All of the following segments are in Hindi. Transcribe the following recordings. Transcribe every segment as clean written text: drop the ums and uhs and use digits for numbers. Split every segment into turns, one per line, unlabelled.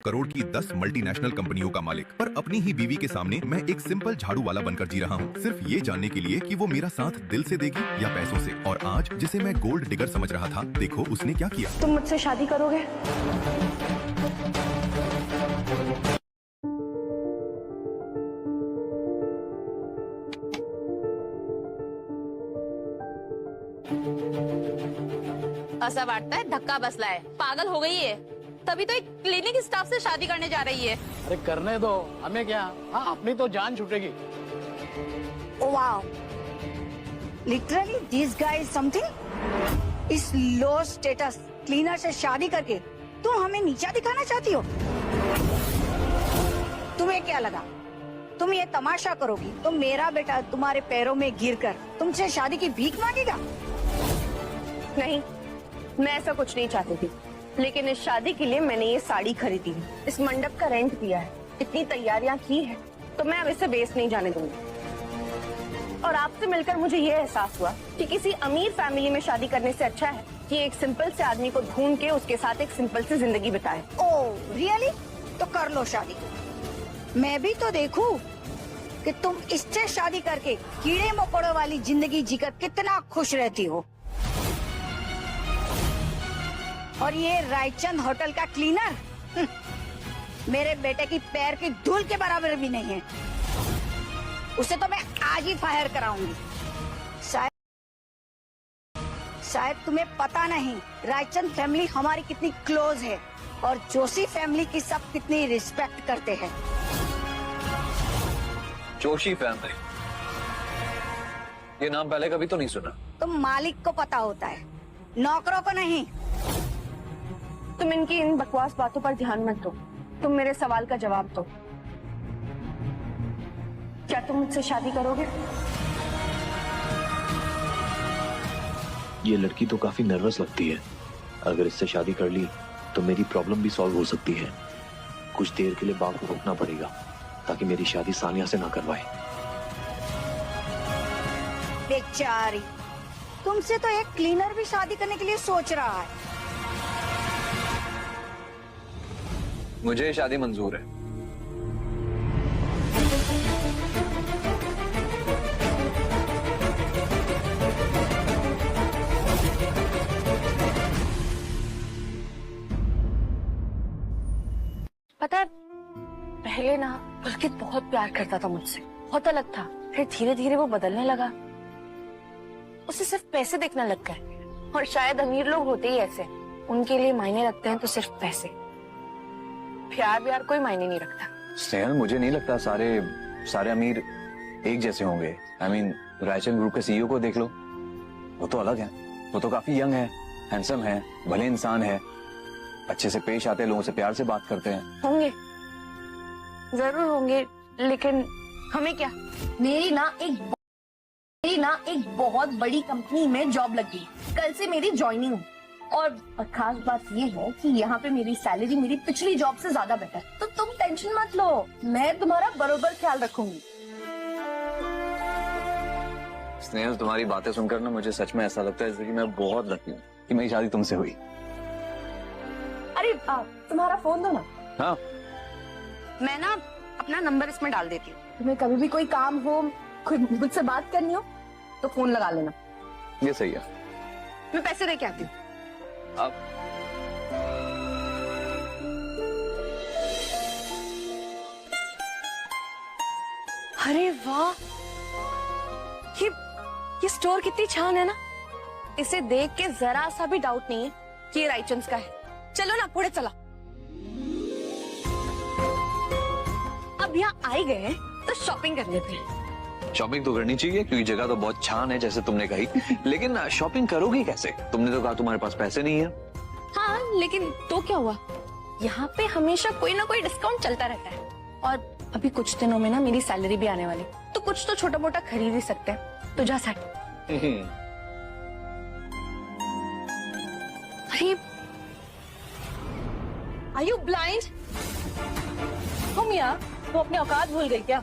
करोड़ की 10 मल्टीनेशनल कंपनियों का मालिक, पर अपनी ही बीवी के सामने मैं एक सिंपल झाड़ू वाला बनकर जी रहा हूँ, सिर्फ ये जानने के लिए कि वो मेरा साथ दिल से देगी या पैसों से। और आज जिसे मैं गोल्ड डिगर समझ रहा था, देखो उसने क्या किया।
तुम मुझसे शादी करोगे?
ऐसा वाटता है धक्का बसला है, पागल हो गई है, तभी तो एक क्लिनिक स्टाफ से शादी करने जा रही है।
अरे करने दो, हमें क्या, हाँ अपनी तो जान छूटेगी।
Wow, literally this guy is something. इस लो स्टेटस क्लीनर से शादी करके तुम हमें नीचा दिखाना चाहती हो? तुम्हें क्या लगा तुम ये तमाशा करोगी तो मेरा बेटा तुम्हारे पैरों में गिरकर तुमसे शादी की भीख मांगेगा?
नहीं, मैं ऐसा कुछ नहीं चाहती थी, लेकिन इस शादी के लिए मैंने ये साड़ी खरीदी है, इस मंडप का रेंट दिया है, इतनी तैयारियां की है, तो मैं अब इसे वेस्ट नहीं जाने दूंगी। और आपसे मिलकर मुझे ये एहसास हुआ कि किसी अमीर फैमिली में शादी करने से अच्छा है कि एक सिंपल से आदमी को ढूंढ के उसके साथ एक सिंपल सी जिंदगी बिताए।
Oh really? तो कर लो शादी। मैं भी तो देखूं कि तुम इससे शादी करके कीड़े मकोड़ों वाली जिंदगी जीकर कितना खुश रहती हो। और ये रायचंद होटल का क्लीनर मेरे बेटे की पैर की धूल के बराबर भी नहीं है। उसे तो मैं आज ही फायर कराऊंगी। शायद तुम्हें पता नहीं रायचंद फैमिली हमारी कितनी क्लोज है और जोशी फैमिली की सब कितनी रिस्पेक्ट करते हैं।
जोशी फैमिली, ये नाम पहले कभी तो नहीं सुना।
तुम मालिक को पता होता है, नौकरों को नहीं।
तुम इनकी इन बकवास बातों पर ध्यान मत दो, तुम मेरे सवाल का जवाब दो। क्या तुम मुझसे शादी करोगे?
ये लड़की तो काफी नर्वस लगती है। अगर इससे शादी कर ली तो मेरी प्रॉब्लम भी सॉल्व हो सकती है। कुछ देर के लिए बाप को रोकना पड़ेगा ताकि मेरी शादी सानिया से ना करवाए।
बेचारी, तुमसे तो एक क्लीनर भी शादी करने के लिए सोच रहा है।
मुझे शादी मंजूर है।
पता है, पहले ना पुलकित बहुत प्यार करता था मुझसे, बहुत अलग था। फिर धीरे धीरे वो बदलने लगा, उसे सिर्फ पैसे देखने लग गए। और शायद अमीर लोग होते ही ऐसे, उनके लिए मायने रखते हैं तो सिर्फ पैसे, प्यार व्यार कोई मायने नहीं रखता।
स्नेहल, मुझे नहीं लगता सारे अमीर एक जैसे होंगे। I mean, रायचंद ग्रुप के सीईओ को देख लो, वो तो अलग है। वो तो काफी यंग है, हैंडसम है, भले इंसान है, अच्छे से पेश आते हैं, लोगों से प्यार से बात करते हैं।
होंगे, जरूर होंगे, लेकिन हमें क्या। मेरी ना एक बहुत बड़ी कंपनी में जॉब लग गई, कल से मेरी ज्वाइनिंग है। और खास बात ये है कि यहाँ पे मेरी सैलरी मेरी पिछली जॉब से ज्यादा बेटर। तो तुम टेंशन मत लो, मैं तुम्हारा बरोबर ख्याल रखूंगी।
स्नेहल, तुम्हारी बातें सुनकर ना मुझे सच में ऐसा लगता है जैसे कि मैं बहुत लकी हूँ कि मेरी शादी तुमसे हुई।
अरे तुम्हारा फोन दो ना।
हाँ,
मैं ना अपना नंबर इसमें डाल देती हूँ। तुम्हें कभी भी कोई काम हो, कोई मुझसे बात करनी हो तो फोन लगा लेना।
ये सही है।
मैं पैसे दे के आती हूँ।
अब
अरे वाह, ये स्टोर कितनी छान है ना। इसे देख के जरा सा भी डाउट नहीं है कि ये रायचंद का है। चलो ना, पुढे चला। अब यहाँ आ ही गए हैं तो शॉपिंग कर लेते हैं।
शॉपिंग तो करनी चाहिए क्योंकि जगह तो बहुत छान है जैसे तुमने कही। लेकिन शॉपिंग करोगी कैसे? तुमने तो कहा तुम्हारे पास पैसे नहीं है।
हाँ, लेकिन तो क्या हुआ, यहाँ पे हमेशा कोई ना कोई डिस्काउंट चलता रहता है। और अभी कुछ दिनों में ना मेरी सैलरी भी आने वाली, तो कुछ तो छोटा मोटा खरीद ही सकते हैं। तो जा सेट। अरे, आर यू ब्लाइंड?
तुम यहाँ तो अपने औकात भूल गई क्या?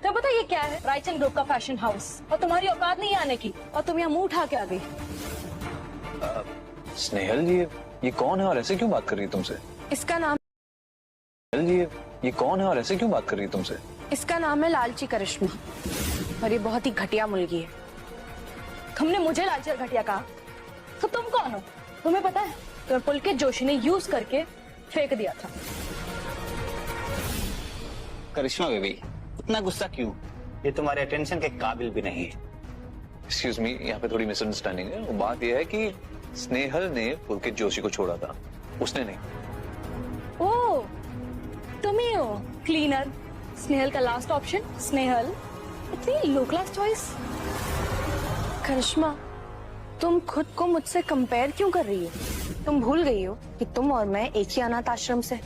तो पता ये क्या है? रायचंद ग्रुप का फैशन हाउस, और तुम्हारी औकात नहीं आने की, और तुम यहाँ मुंह उठा के आ गई।
स्नेहल, ये कौन है और ऐसे क्यों बात कर रही है तुमसे?
इसका नाम
ये कौन है और ऐसे क्यों बात कर रही है तुमसे?
इसका नाम है लालची करिश्मा और ये बहुत ही घटिया मुलगी है।
तुमने मुझे लालची और घटिया कहा, तो तुम कौन हो? तुम्हें पता है तुम्हें पुलकित जोशी ने यूज करके फेंक दिया था।
करिश्मा बेबी, इतना गुस्सा क्यों? ये तुम्हारे अटेंशन के काबिल भी नहीं है।
एक्सक्यूज मी, यहाँ पे थोड़ी मिसअंडरस्टैंडिंग है। वो बात यह है कि स्नेहल ने पुलकित जोशी को छोड़ा था, उसने नहीं।
ओ, तुम ही हो क्लीनर, स्नेहल का लास्ट ऑप्शन। स्नेहल इतनी लो क्लास चॉइस।
करिश्मा, तुम खुद को मुझसे कंपेयर क्यों कर रही हो? तुम भूल गई हो कि तुम और मैं एक ही अनाथ आश्रम से।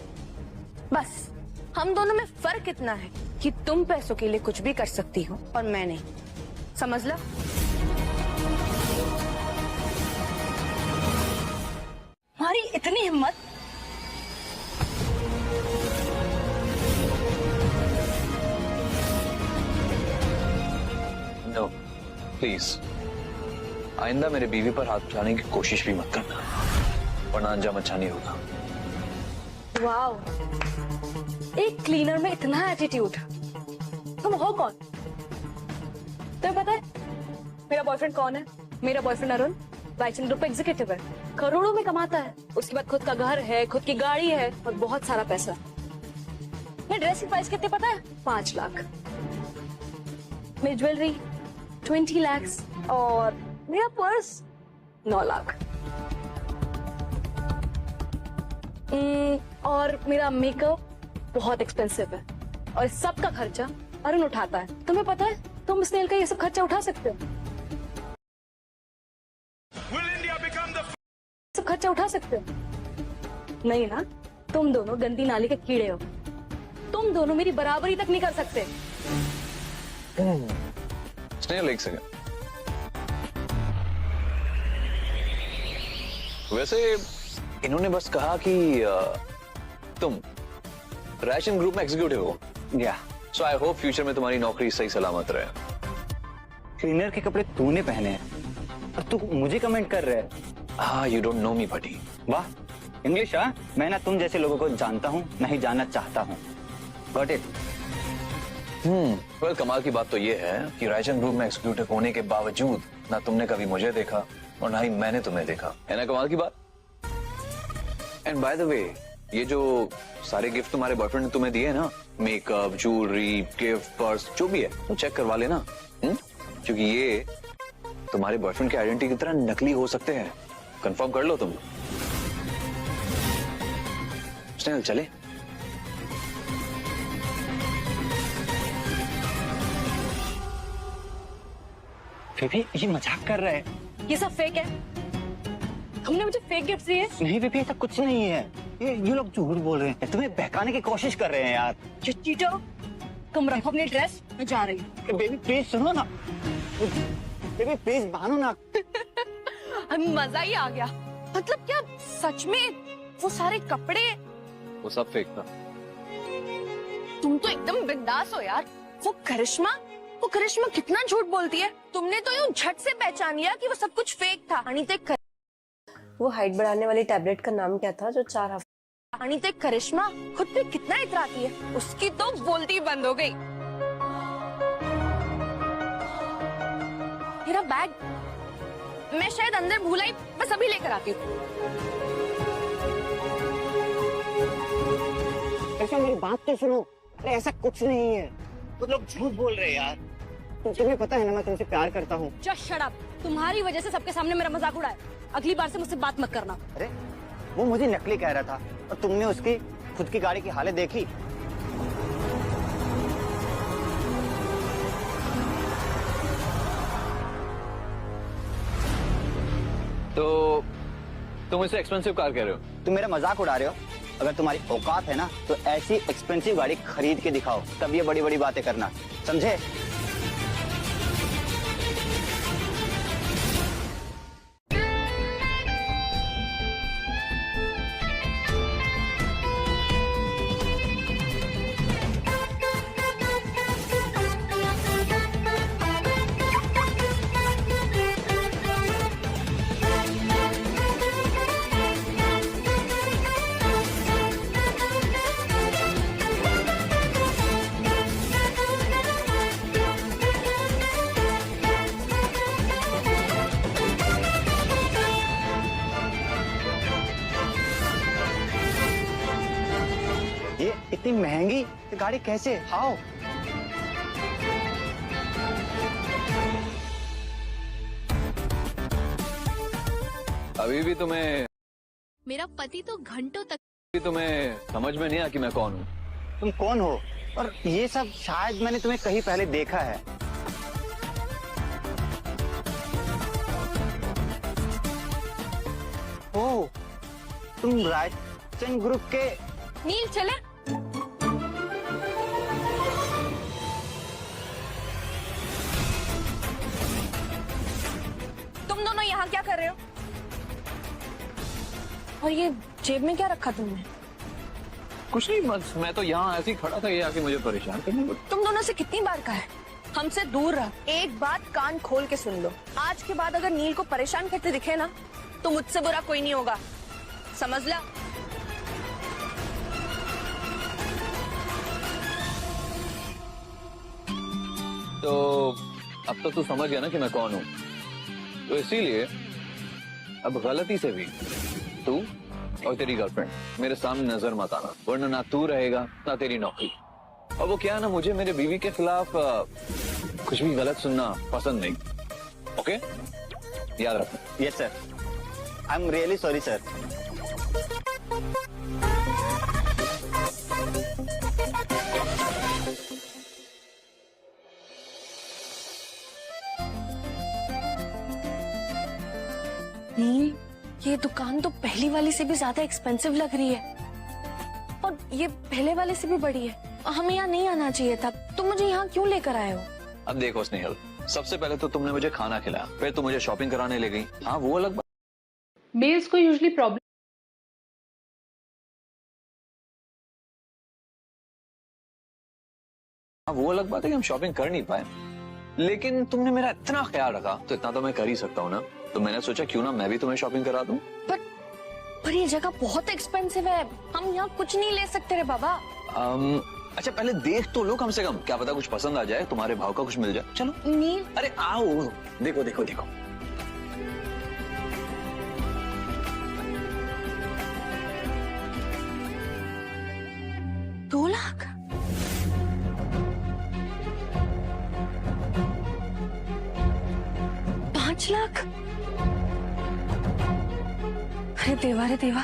बस हम दोनों में फर्क इतना है कि तुम पैसों के लिए कुछ भी कर सकती हो और मैं नहीं। समझ लो।
हमारी इतनी हिम्मत।
नो प्लीज, आइंदा मेरे बीवी पर हाथ उठाने की कोशिश भी मत करना, वरना अंजाम अच्छा नहीं होगा।
वाओ, एक क्लीनर में इतना एटीट्यूड। तुम हो कौन? तुम्हें पता है मेरा बॉयफ्रेंड कौन है? मेरा boyfriend Arun Raichand group executive है, करोड़ों में कमाता है। उसके बाद खुद का घर है, खुद की गाड़ी है और बहुत सारा पैसा। मेरी ड्रेस की प्राइस कितनी पता है? 5 लाख। मेरी ज्वेलरी 20 लाख और मेरा पर्स 9 लाख। और मेरा मेकअप बहुत एक्सपेंसिव है और इस सब का खर्चा अरुण उठाता है। तुम्हें पता है तुम स्नेहल का ये सब खर्चा उठा सकते हो? सब खर्चा उठा सकते हो? नहीं ना, तुम दोनों गंदी नाली के कीड़े हो। तुम दोनों मेरी बराबरी तक नहीं कर सकते।
स्नेहल, एक सेकंड। वैसे इन्होंने बस कहा कि तुम रायचंद ग्रुप में एग्जीक्यूटिव हो।
या
सो आई होप फ्यूचर में तुम्हारी नौकरी सही सलामत रहे।
क्लीनर के कपड़े तूने पहने हैं और तू मुझे कमेंट कर रहा है।
हाँ, यू डोंट नो मी बडी।
वाह, इंग्लिश। हाँ, मैं ना तुम जैसे लोगों को जानता हूँ, ना ही जानना चाहता हूँ। Got it?
वेल, कमाल की बात तो ये है कि रायचंद ग्रुप में एग्जीक्यूटिव होने के बावजूद ना तुमने कभी मुझे देखा और ना ही मैंने तुम्हें देखा। है ना कमाल की बात? एंड बाय द वे, ये जो सारे गिफ्ट तुम्हारे बॉयफ्रेंड ने तुम्हें दिए ना, मेकअप, ज्वेलरी, गिफ्ट, पर्स, जो भी है, तो चेक करवा लेना। क्योंकि ये तुम्हारे बॉयफ्रेंड की आइडेंटिटी की तरह नकली हो सकते हैं। कंफर्म कर लो तुम। स्नेहल, चले?
बेबी, ये मजाक कर रहा है।
ये सब फेक है। तुमने मुझे फेक गिफ्ट दिए।
नहीं बेबी, ऐसा कुछ नहीं है। ये लोग झूठ बोल रहे हैं, तुम्हें बहकाने की कोशिश कर रहे हैं यार।
ये चीटर, तुम रखो अपनी ड्रेस, मैं जा रही हूँ।
बेबी प्लीज सुनो ना। बेबी प्लीज मानो ना।
मजा ही आ गया। मतलब क्या सच में वो सारे कपड़े?
वो सब फेक था।
तुम तो एकदम बिंदास हो यार। वो करिश्मा कितना झूठ बोलती है। तुमने तो यूं झट से पहचान लिया कि वो सब कुछ फेक था। वो हाइट बढ़ाने वाली टैबलेट का नाम क्या था जो 4 हफ्ते? करिश्मा खुद पे कितना इतराती है, उसकी तो बोलती बंद हो गई। मेरा बैग मैं शायद अंदर भूला ही, बस अभी लेकर आती हूँ।
ऐसा मेरी बात तो सुनो। अरे ऐसा कुछ नहीं है, वो लोग झूठ बोल रहे हैं यार। तुम्हें पता है ना मैं तुमसे प्यार करता हूँ।
Just shut up. तुम्हारी वजह से सबके सामने मेरा मजाक उड़ाया। अगली बार से मुझसे बात मत करना।
अरे वो मुझे नकली कह रहा था और तुमने उसकी खुद की गाड़ी की हालत देखी।
तो तुम इसे एक्सपेंसिव कार कह रहे हो?
तुम मेरा मजाक उड़ा रहे हो? अगर तुम्हारी औकात है ना तो ऐसी एक्सपेंसिव गाड़ी खरीद के दिखाओ, तब ये बड़ी बड़ी बातें करना, समझे? ये इतनी महंगी गाड़ी कैसे? हाउ?
अभी भी तुम्हें
मेरा पति तो घंटों तक
समझ में नहीं आया कि मैं कौन हूँ।
तुम कौन हो? और ये सब शायद मैंने तुम्हें कहीं पहले देखा है। ओह, तुम रायचंद ग्रुप के।
नील चले। तुम दोनों यहाँ क्या कर रहे हो? और ये जेब में क्या रखा तुमने?
कुछ नहीं, बस मैं तो यहाँ ऐसे ही खड़ा था, ये आके मुझे परेशान करने लगा।
तुम दोनों से कितनी बार कहा है हमसे दूर रह। एक बात कान खोल के सुन लो, आज के बाद अगर नील को परेशान करते दिखे ना तो मुझसे बुरा कोई नहीं होगा, समझ ला।
तो अब तो तू समझ गया ना कि मैं कौन हूँ, तो इसीलिए अब गलती से भी तू और तेरी गर्लफ्रेंड मेरे सामने नजर मत आना, वरना ना तू रहेगा ना तेरी नौकरी। और वो क्या है ना, मुझे मेरे बीवी के खिलाफ कुछ भी गलत सुनना पसंद नहीं। ओके, याद रखना।
Yes sir, I am really sorry sir.
Neel, ये दुकान तो पहली वाली से भी ज्यादा एक्सपेंसिव लग रही है और ये पहले वाले से भी बड़ी है। हमें यहाँ नहीं आना चाहिए था। तुम मुझे यहाँ क्यों लेकर आए हो?
अब देखो स्नेहल, सबसे पहले तो तुमने मुझे खाना खिलाया, फिर तुम मुझे शॉपिंग कराने ले गई। हाँ, वो अलग बात।
मेल्स को यूजुअली प्रॉब्लम
वो अलग बात है कि हम शॉपिंग कर नहीं पाए, लेकिन तुमने मेरा इतना ख्याल रखा तो इतना तो मैं कर ही सकता हूँ ना। तो मैंने सोचा क्यों ना मैं भी तुम्हें शॉपिंग करा दूं।
पर ये जगह बहुत एक्सपेंसिव है, हम यहाँ कुछ नहीं ले सकते रे बाबा।
अच्छा पहले देख तो लो कम से कम, क्या पता कुछ पसंद आ जाए, तुम्हारे भाव का कुछ मिल जाए। चलो।
नील,
अरे आओ, देखो देखो देखो।
$2 लाख? $5 लाख? अरे देवा रे देवा,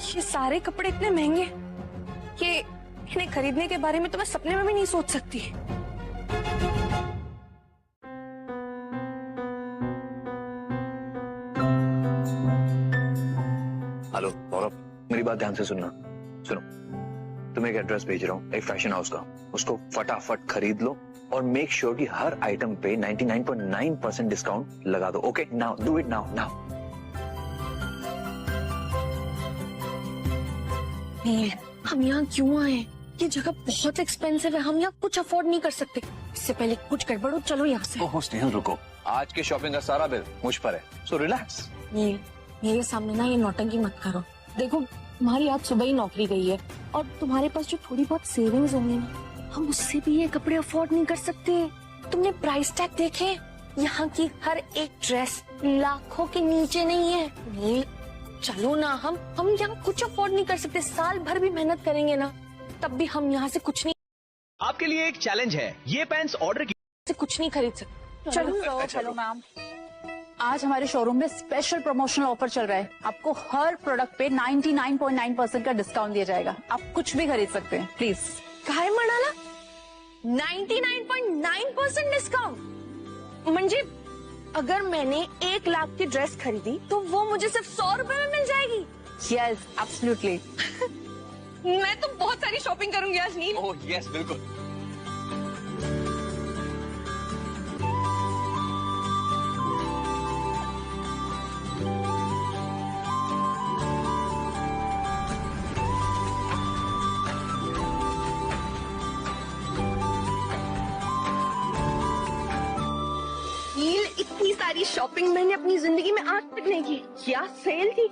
ये सारे कपड़े इतने महंगे, ये इन्हें खरीदने के बारे में तो मैं सपने में भी नहीं सोच सकती।
हेलो गौरव, मेरी बात ध्यान से सुनना। सुनो, तुम्हें एक एड्रेस भेज रहा हूँ, एक फैशन हाउस का, उसको फटाफट खरीद लो और मेक श्योर कि हर आइटम पे 99.9% डिस्काउंट लगा दो। Okay, now do it now now.
Neel, हम यहाँ क्यों आए? ये जगह बहुत एक्सपेंसिव है, हम यहाँ कुछ अफोर्ड नहीं कर सकते। इससे पहले कुछ गड़बड़ हो, चलो यहाँ से।
ओह स्नेहल रुको, आज के शॉपिंग का सारा बिल मुझ पर है, सो रिलैक्स।
नील, मेरे सामने ना ये नौटंकी मत करो। देखो, तुम्हारी आज सुबह ही नौकरी गई है और तुम्हारे पास जो थोड़ी बहुत सेविंग्स होंगी ना, हम उससे भी ये कपड़े अफोर्ड नहीं कर सकते। तुमने प्राइस टैग देखे? यहाँ की हर एक ड्रेस लाखों के नीचे नहीं है। नील, चलो ना, हम यहाँ कुछ अफोर्ड नहीं कर सकते। साल भर भी मेहनत करेंगे ना, तब भी हम यहाँ से कुछ नहीं,
आपके लिए एक चैलेंज है, ये पैंट्स ऑर्डर
से कुछ नहीं खरीद सकते। चलो
चलो मैम, आज हमारे शोरूम में स्पेशल प्रमोशनल ऑफर चल रहा है। आपको हर प्रोडक्ट पे 99.9% का डिस्काउंट दिया जाएगा। आप कुछ भी खरीद सकते हैं, प्लीज।
काय म्हणाला? 99.9% डिस्काउंट? म्हणजे अगर मैंने 1 लाख की ड्रेस खरीदी तो वो मुझे सिर्फ 100 रुपए में मिल जाएगी?
Yes, absolutely.
मैं तो बहुत सारी शॉपिंग करूंगी आज। नील,
ओह यस, बिल्कुल।
नील, इतनी सारी शॉपिंग मैंने अपनी जिंदगी में आज तक नहीं की। क्या सेल थी,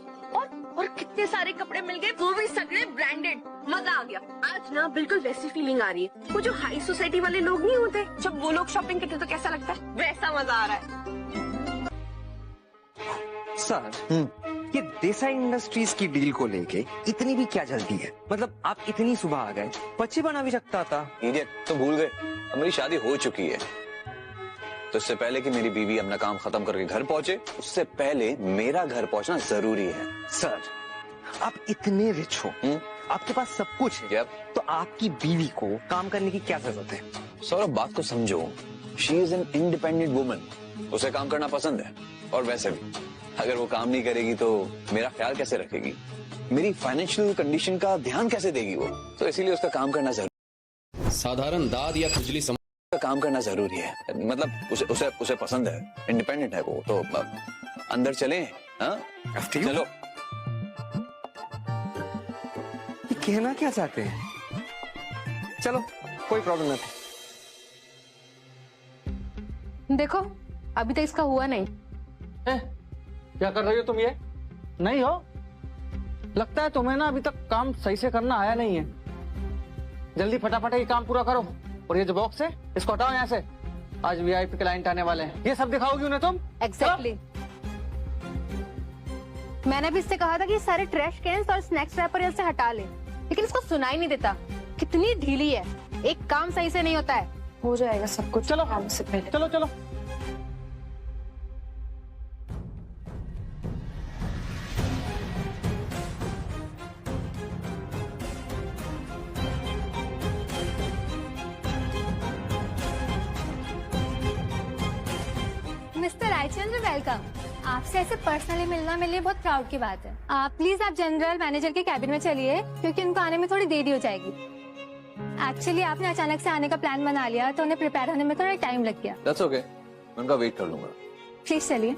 और कितने सारे कपड़े मिल गए, वो भी सगळे ब्रांडेड। मजा आ गया। आज ना बिल्कुल वैसी फीलिंग आ रही है। वो जो हाई सोसाइटी वाले लोग नहीं होते, जब वो लोग शॉपिंग करते तो कैसा लगता है, वैसा मजा आ रहा है।
सर ये देसाई इंडस्ट्रीज की डील को लेके इतनी भी क्या जल्दी है? मतलब आप इतनी सुबह आ गए, 25 बना भी सकता था।
इडियट, तो भूल गए अब मेरी शादी हो चुकी है। तो इससे पहले कि मेरी बीवी अपना काम खत्म करके घर पहुंचे, उससे पहले मेरा घर पहुंचना जरूरी है।
सर आप इतने रिच हो, आपके पास सब कुछ है, तो आपकी बीवी को काम करने की क्या जरूरत है?
सौरभ, बात को समझो, she is an independent woman, उसे काम करना पसंद है। और वैसे भी अगर वो काम नहीं करेगी तो मेरा ख्याल कैसे रखेगी, मेरी फाइनेंशियल कंडीशन का ध्यान कैसे देगी वो? तो इसीलिए उसका काम करना जरूरी, साधारण दाद या खुजली काम करना जरूरी है। मतलब उसे पसंद है, इंडिपेंडेंट है वो, तो अंदर चले। हाँ चलो।
ये कहना क्या चाहते हैं? चलो कोई प्रॉब्लम नहीं।
देखो अभी तक इसका हुआ नहीं।
क्या कर रही हो तुम? ये नहीं हो, लगता है तुम्हें ना अभी तक काम सही से करना आया नहीं है। जल्दी फटाफट ये काम पूरा करो। और ये जो बॉक्स है इसको हटाओ यहाँ से, आज वीआईपी क्लाइंट आने वाले हैं। ये सब दिखाओगी उन्हें तुम?
एग्जैक्टली। मैंने भी इससे कहा था कि सारे ट्रैश कैन्स और स्नैक्स रैपर यहाँ से हटा ले, लेकिन इसको सुनाई नहीं देता। कितनी ढीली है, एक काम सही से नहीं होता है। हो जाएगा सब कुछ।
चलो
काम से पहले
चलो चलो।
Mister Raichandra, welcome. आपसे ऐसे पर्सनली मिलना मेरे लिए बहुत प्राउड की बात है। प्लीज आप जनरल मैनेजर के कैबिन में चलिए, क्योंकि उनको आने में थोड़ी देरी हो जाएगी। एक्चुअली आपने अचानक से आने का प्लान बना लिया, तो उन्हें प्रिपेयर होने में थोड़ा टाइम लग गया।
That's okay, मैं उनका वेट कर लूंगा।
प्लीज चलिए।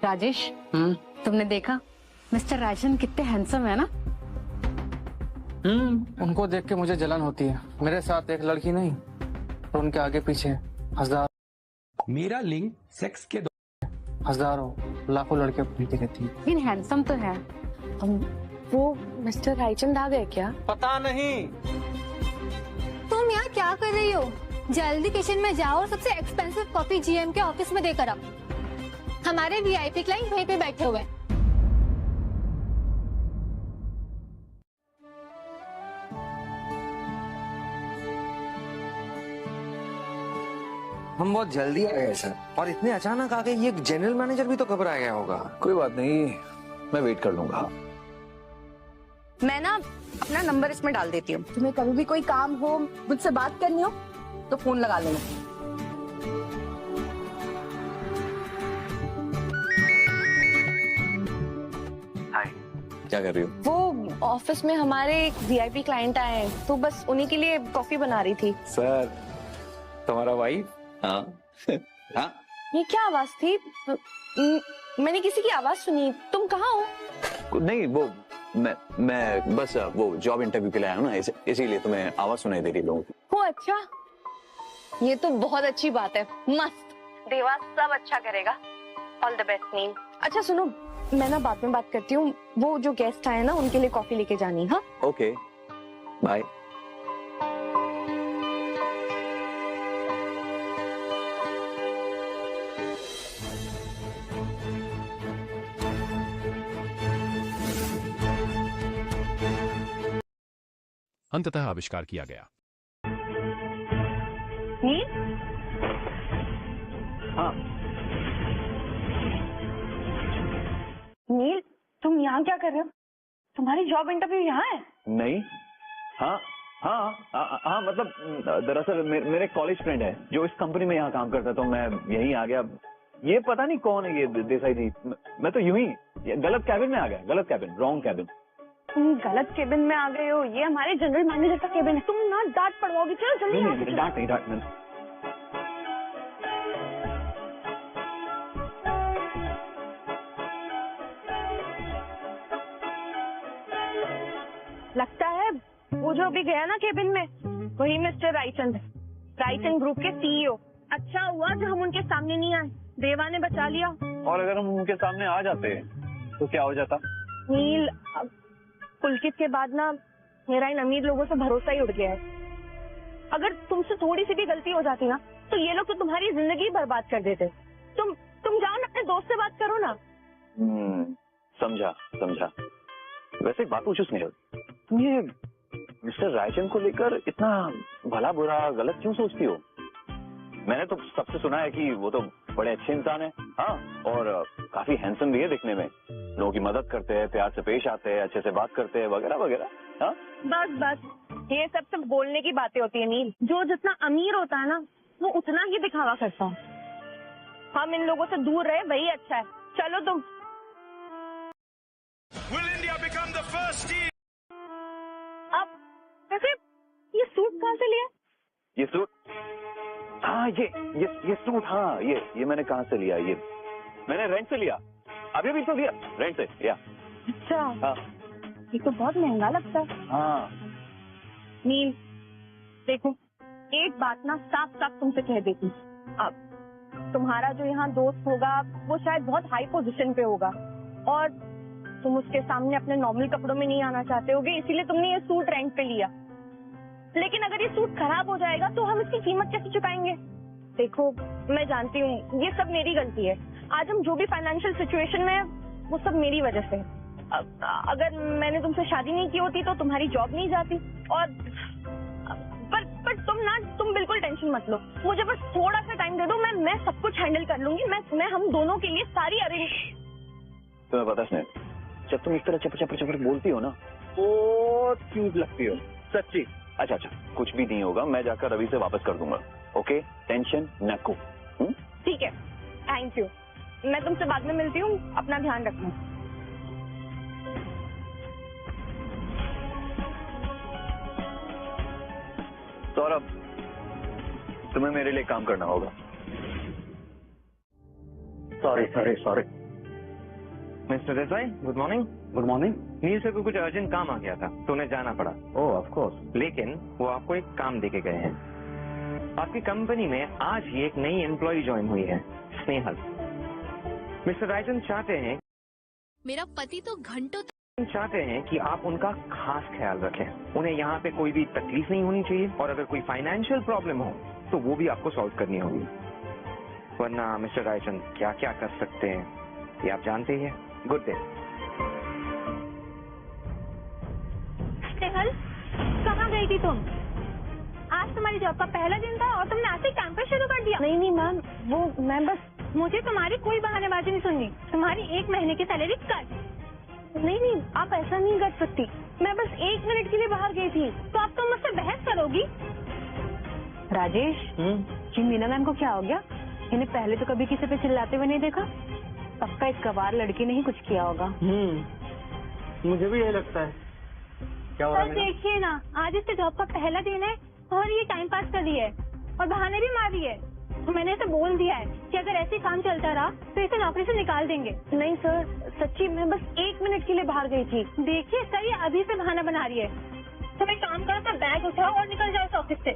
राजेश, तुमने देखा मिस्टर राजन कितने हैंडसम है ना?
उनको देख के मुझे जलन होती है। मेरे साथ एक लड़की नहीं, और उनके आगे पीछे हजारों,
मेरा लिंक सेक्स के
हजारों लाखों लड़के घूमती रहती है।
लेकिन हैंडसम तो है। वो मिस्टर रायचंद आ गए क्या?
पता नहीं।
तुम यहाँ क्या कर रही हो? जल्दी किचन में जाओ और सबसे एक्सपेंसिव कॉफी जीएम के ऑफिस में देकर आओ। हमारे वीआईपी क्लाइंट वहीं पे बैठे हुए हैं।
हम बहुत जल्दी आ गए सर, और इतने अचानक आ गए, ये जनरल मैनेजर भी तो घबरा गया होगा।
कोई बात नहीं, मैं वेट कर लूंगा।
मैं ना अपना नंबर इसमें डाल देती हूँ। तुम्हें कभी भी कोई काम हो, मुझसे बात करनी हो तो फोन लगा लेना।
हाय, क्या कर रही हो?
वो ऑफिस में हमारे एक वीआईपी क्लाइंट आए हैं, तो बस उन्हीं के लिए कॉफी बना रही थी।
सर, तुम्हारा वाइफ? हाँ। हाँ?
ये क्या आवाज थी? मैंने किसी की आवाज सुनी। तुम कहाँ हो?
नहीं, वो मैं बस वो जॉब इंटरव्यू के लिए आया हूँ ना, इसीलिए तुम्हें आवाज सुनाई दे रही लोगों की।
ओ अच्छा, ये तो बहुत अच्छी बात है। मस्त, देवा सब अच्छा करेगा। ऑल द बेस्ट नील। अच्छा सुनो, मैं ना बाद में बात करती हूँ। वो जो गेस्ट आए ना, उनके लिए कॉफी लेके जानी। हाँ
ओके, बाय।
अंततः आविष्कार किया गया।
नील?
हाँ।
नील, तुम यहाँ क्या कर रहे हो? तुम्हारी जॉब इंटरव्यू यहाँ है?
नहीं। हाँ हाँ हाँ, मतलब दरअसल मेरे कॉलेज फ्रेंड है जो इस कंपनी में यहाँ काम करता है, तो मैं यहीं आ गया। ये पता नहीं कौन है ये देसाई जी, मैं तो यूं ही गलत कैबिन में आ गया। गलत कैबिन, रॉन्ग कैबिन।
तुम गलत केबिन में आ गए हो? ये हमारे जनरल मैनेजर का केबिन है। तुम ना डांट पड़वाओगे। चलो जल्दी।
नहीं, डांट नहीं।
लगता है वो जो अभी गया ना केबिन में, वही मिस्टर रायचंद, रायचंद ग्रुप के सीईओ। अच्छा हुआ जो हम उनके सामने नहीं आए, देवा ने बचा लिया।
और अगर हम उनके सामने आ जाते तो क्या हो जाता?
नील, पुलकित के बाद ना मेरा इन अमीर लोगों से भरोसा ही उठ गया है। अगर तुमसे थोड़ी सी भी गलती हो जाती ना, तो ये लोग तो तुम्हारी जिंदगी बर्बाद कर देते। तुम जाओ ना, अपने दोस्त से बात करो ना।
समझा समझा। वैसे एक बात पूछो स्नेहल, तुम ये मिस्टर रायचंद को लेकर इतना भला बुरा गलत क्यों सोचती हो? मैंने तो सबसे सुना है कि वो तो बड़े अच्छे इंसान है, हाँ, और काफी हैंडसम भी है दिखने में, लोगों की मदद करते हैं, प्यार से पेश आते हैं, अच्छे से बात करते हैं, वगैरह वगैरह। हाँ,
बस ये सब सिर्फ बोलने की बातें होती है नील। जो जितना अमीर होता है ना, वो उतना ही दिखावा करता है। हम इन लोगों से दूर रहे, वही अच्छा है। चलो तुम। अब वैसे ये सूट कहाँ से लिया?
ये सूट, हाँ ये सूट, हाँ ये मैंने कहाँ से लिया? ये मैंने रेंट से लिया, अभी भी तो लिया रेंट से। या
अच्छा,
हाँ,
ये तो बहुत महंगा लगता है।
हाँ।
नील देखो, एक बात ना साफ साफ तुमसे कह देती हूँ, अब तुम्हारा जो यहाँ दोस्त होगा वो शायद बहुत हाई पोजीशन पे होगा और तुम उसके सामने अपने नॉर्मल कपड़ों में नहीं आना चाहते होगे, इसीलिए तुमने ये सूट रेंट पे लिया। लेकिन अगर ये सूट खराब हो जाएगा तो हम इसकी कीमत कैसे चुकाएंगे? देखो, मैं जानती हूँ ये सब मेरी गलती है। आज हम जो भी फाइनेंशियल सिचुएशन में है वो सब मेरी वजह से। अगर मैंने तुमसे शादी नहीं की होती तो तुम्हारी जॉब नहीं जाती। और पर तुम बिल्कुल टेंशन मत लो, मुझे बस थोड़ा सा टाइम दे दो, मैं सब कुछ हैंडल कर लूंगी। मैं हम दोनों के लिए सारी अरेंज।
तुम्हें पता है, जब तुम इस तरह चपर बोलती हो ना, बहुत क्यूट लगती हो, सच्ची। अच्छा, कुछ भी नहीं होगा, मैं जाकर रवि से वापस कर दूंगा। ओके, टेंशन न को।
ठीक है, थैंक यू। मैं तुमसे बाद में मिलती हूँ, अपना ध्यान रखना।
सौरभ, तुम्हें मेरे लिए काम करना होगा।
Sorry. Mister Desai, good morning.
Good morning.
Neel से कुछ अर्जेंट काम आ गया था तो उन्हें जाना पड़ा।
ओह, ऑफ कोर्स।
लेकिन वो आपको एक काम देके गए हैं। आपकी कंपनी में आज ही एक नई एम्प्लॉय ज्वाइन हुई है, स्नेहल। मिस्टर रायचंद चाहते हैं,
मेरा पति तो घंटों
चाहते हैं कि आप उनका खास ख्याल रखें। उन्हें यहाँ पे कोई भी तकलीफ नहीं होनी चाहिए और अगर कोई फाइनेंशियल प्रॉब्लम हो तो वो भी आपको सॉल्व करनी होगी। वरना मिस्टर रायचंद क्या क्या कर सकते हैं ये आप जानते ही हैं। Good day.
स्नेहल, कहाँ गई थी तुम? आज तुम्हारी जॉब का पहला दिन था और तुमने आज से कैंपस शुरू कर दिया।
नहीं मैम, वो मैं बस,
मुझे तुम्हारी कोई बहानेबाजी नहीं सुननी। तुम्हारी 1 महीने की सैलरी कट।
नहीं, आप ऐसा नहीं कर सकती। मैं बस 1 मिनट के लिए बाहर गई थी।
तो अब तुम मुझसे बहस करोगी?
राजेश, जी मीना मैम को क्या हो गया? इन्हें पहले तो कभी किसी पे चिल्लाते हुए नहीं देखा। पक्का इस गवार लड़की ने ही कुछ किया होगा।
मुझे भी यही लगता है। क्या हो रहा है?
देखिए ना, आज इसके जॉब का पहला दिन है और ये टाइम पास कर रही है और बहाने भी मार रही है। तो मैंने इसे बोल दिया है कि अगर ऐसे काम चलता रहा तो इसे नौकरी से निकाल देंगे।
नहीं सर, सच्ची मैं बस 1 मिनट के लिए बाहर गई थी।
देखिए सर, ये अभी से बहाना बना रही है। तुम एक काम करो, तो बैग उठाओ और निकल जाओ इस ऑफिस से।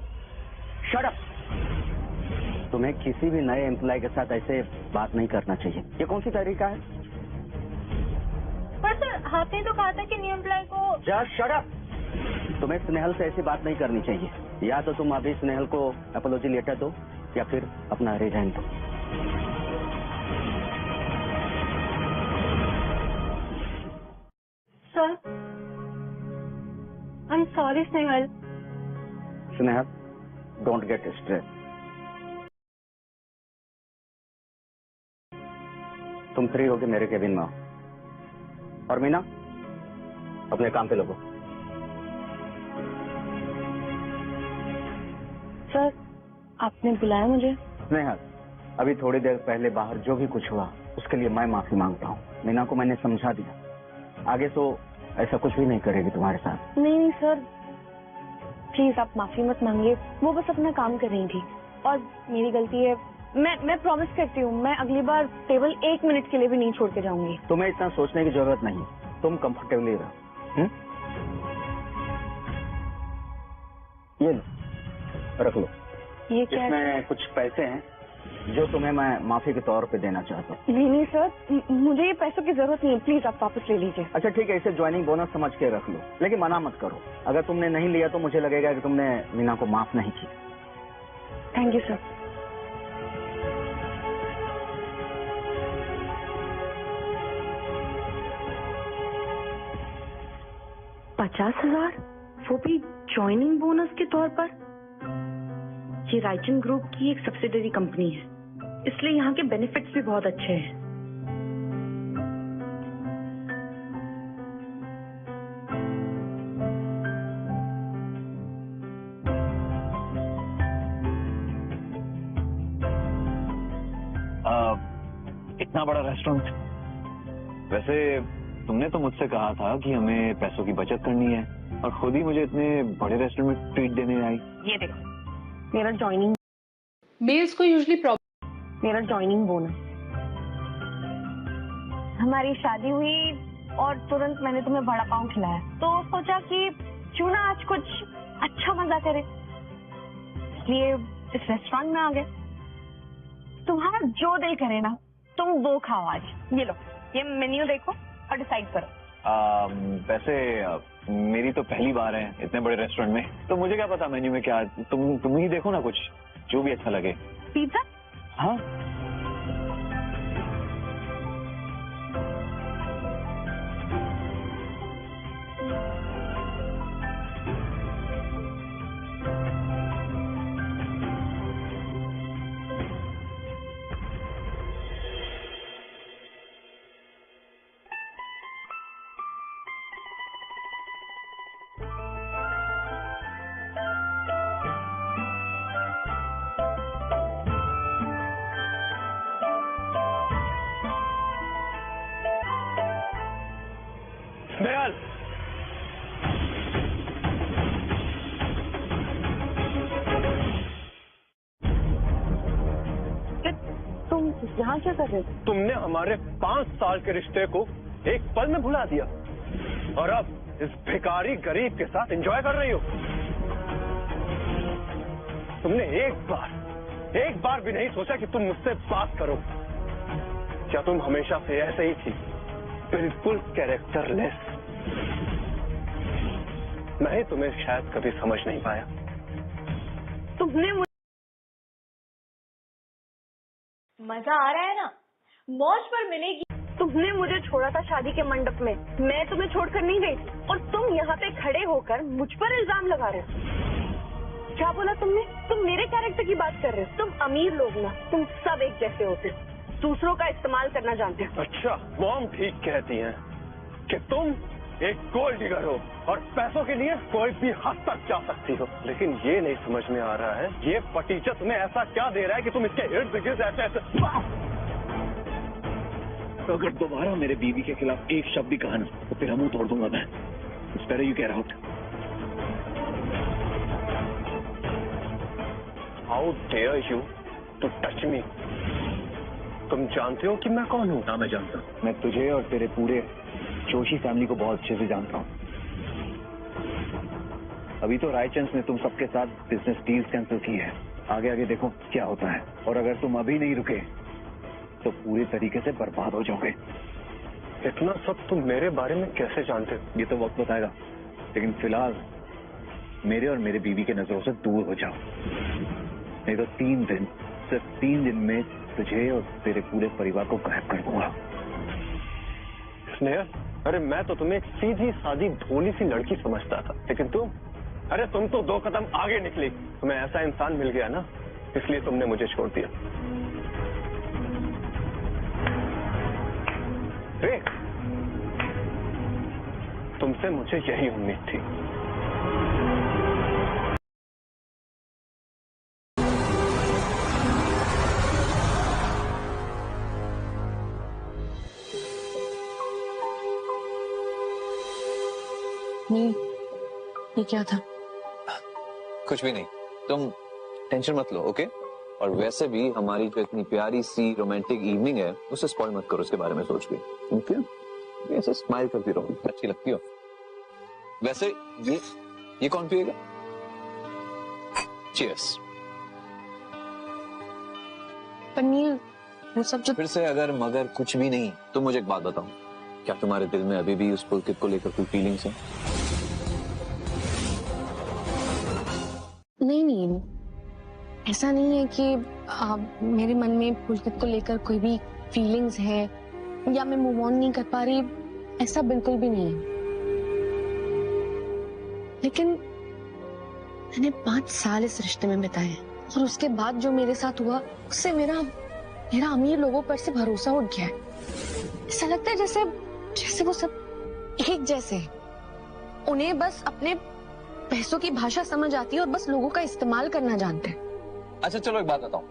Shut up. तुम्हें किसी भी नए एम्प्लॉय के साथ ऐसे बात नहीं करना चाहिए। ये कौन सी तरीका है?
पर सर, आपने तो कहा था कि न्यू एम्प्लॉय को।
Just shut up. तुम्हें स्नेहल से ऐसी बात नहीं करनी चाहिए। या तो तुम अभी स्नेहल को अपोलॉजी लेटर दो या फिर अपना रिजाइन दो।
Sir, I am sorry Snehal.
Snehal, don't get stress. तुम फ्री होके मेरे केबिन में आओ और मीना अपने काम पे लगो।
सर, आपने बुलाया मुझे?
स्नेहल, अभी थोड़ी देर पहले बाहर जो भी कुछ हुआ उसके लिए मैं माफी मांगता हूँ। मीना को मैंने समझा दिया, आगे तो ऐसा कुछ भी नहीं करेगी तुम्हारे साथ।
नहीं सर, प्लीज आप माफी मत मांगिए। वो बस अपना काम कर रही थी और मेरी गलती है। मैं प्रॉमिस करती हूँ, मैं अगली बार टेबल 1 मिनट के लिए भी नहीं छोड़ के जाऊंगी।
तुम्हें इतना सोचने की जरूरत नहीं, तुम कंफर्टेबली रहो। ये लो, रख लो।
ये क्या?
इसमें कुछ पैसे हैं जो तुम्हें मैं माफी के तौर पे देना चाहता हूँ।
नहीं सर, मुझे ये पैसों की जरूरत नहीं है, प्लीज आप वापस ले लीजिए।
अच्छा ठीक है, इसे ज्वाइनिंग बोनस समझ के रख लो, लेकिन मना मत करो। अगर तुमने नहीं लिया तो मुझे लगेगा कि तुमने मीना को माफ नहीं किया।
Thank you sir. 50,000, वो भी ज्वाइनिंग बोनस के तौर पर। ये रायचंद ग्रुप की एक सब्सिडरी कंपनी है, इसलिए यहाँ के बेनिफिट्स भी बहुत अच्छे हैं।
इतना बड़ा रेस्टोरेंट। वैसे तुमने तो मुझसे कहा था कि हमें पैसों की बचत करनी है और खुद ही मुझे इतने बड़े रेस्टोरेंट में ट्रीट देने आई।
ये देखो, मेरा ज्वाइनिंग
मेल्स को यूजुअली
मेरा ज्वाइनिंग बोनस। हमारी शादी हुई और तुरंत मैंने तुम्हें बड़ा पाव खिलाया, तो सोचा कि क्यों ना आज कुछ अच्छा मजा करे, इसलिए इस रेस्टोरेंट में आ गए। तुम्हारा जो दिल करे ना तुम वो खाओ आज। ये लो, ये मेन्यू देखो और डिसाइड करो।
वैसे मेरी तो पहली बार है इतने बड़े रेस्टोरेंट में, तो मुझे क्या पता मेन्यू में क्या। तुम ही देखो ना, कुछ जो भी अच्छा लगे।
पिज्जा?
हाँ।
दयाल,
तुम यहाँ क्या कर रहे हो?
तुमने हमारे 5 साल के रिश्ते को एक पल में भुला दिया और अब इस भिखारी गरीब के साथ एंजॉय कर रही हो। तुमने एक बार भी नहीं सोचा कि तुम मुझसे बात करो। क्या तुम हमेशा से ऐसे ही थी, बिल्कुल कैरेक्टरलेस? मैं तुम्हें शायद कभी समझ नहीं पाया।
तुमने
मजा आ रहा है ना? मौज पर मिलेगी।
तुमने मुझे छोड़ा था शादी के मंडप में, मैं तुम्हें छोड़कर नहीं गई थी, और तुम यहाँ पे खड़े होकर मुझ पर इल्जाम लगा रहे हो। क्या बोला तुमने? तुम मेरे कैरेक्टर की बात कर रहे हो? तुम अमीर लोग ना, तुम सब एक जैसे होते हो, दूसरों का इस्तेमाल करना जानते हो।
अच्छा, मॉम ठीक कहती हैं कि तुम एक गोल्ड डिगर हो और पैसों के लिए कोई भी हद तक जा सकती हो, लेकिन ये नहीं समझ में आ रहा है ये फटीचर तुम्हें ऐसा क्या दे रहा है कि तुम इसके इर्द गिर्द ऐसे
तो अगर दोबारा मेरे बीवी के खिलाफ एक शब्द भी कहा ना तो फिर मुंह तोड़ दूंगा मैं। It's better you get out.
How dare you to touch me? तुम जानते हो कि मैं कौन हूँ?
हाँ, मैं जानता हूँ।
मैं तुझे और तेरे पूरे जोशी फैमिली को बहुत अच्छे से जानता हूँ। अभी तो रायचंद ने तुम सबके साथ बिजनेस डील्स कैंसिल की है, आगे आगे देखो क्या होता है। और अगर तुम अभी नहीं रुके तो पूरी तरीके से बर्बाद हो जाओगे।
इतना सब तुम मेरे बारे में कैसे जानते हो?
ये तो वक्त बताएगा, लेकिन फिलहाल मेरे और मेरे बीवी के नजरों से दूर हो जाओ, नहीं तो 3 दिन, सिर्फ 3 दिन में तुझे और तेरे पूरे परिवार को गायब कर दूंगा।
स्नेहा, अरे मैं तो तुम्हें एक सीधी सादी भोली सी लड़की समझता था, लेकिन तुम तो 2 कदम आगे निकली। तुम्हें ऐसा इंसान मिल गया ना, इसलिए तुमने मुझे छोड़ दिया। तुमसे मुझे यही उम्मीद थी।
ये क्या था?
कुछ भी नहीं, तुम टेंशन मत लो, ओके? और वैसे भी हमारी जो इतनी प्यारी सी रोमांटिक इवनिंग है उसे स्पॉइल मत करो उसके बारे में सोच के, ओके? ऐसे स्माइल करती रहो, अच्छी लगती हो। वैसे ये कौन पिएगा? चीयर्स।
पनीर वो सब जो
फिर से अगर मगर कुछ भी नहीं तो मुझे एक बात बताओ, क्या तुम्हारे दिल में अभी भी उस पुलकित को लेकर कोई फीलिंग्स है?
नहीं, ऐसा नहीं है कि मेरे मन में पुलकित को लेकर कोई भी फीलिंग्स है या मैं मूव ऑन नहीं कर पा रही, ऐसा बिल्कुल भी नहीं है। लेकिन मैंने 5 साल इस रिश्ते में बिताए हैं और उसके बाद जो मेरे साथ हुआ उससे मेरा अमीर लोगों पर से भरोसा उठ गया है। ऐसा लगता है जैसे वो सब एक जैसे हैं। उन्हें बस अपने पैसों की भाषा समझ आती है और बस लोगों का इस्तेमाल करना जानते हैं।
अच्छा चलो एक बात बताओ,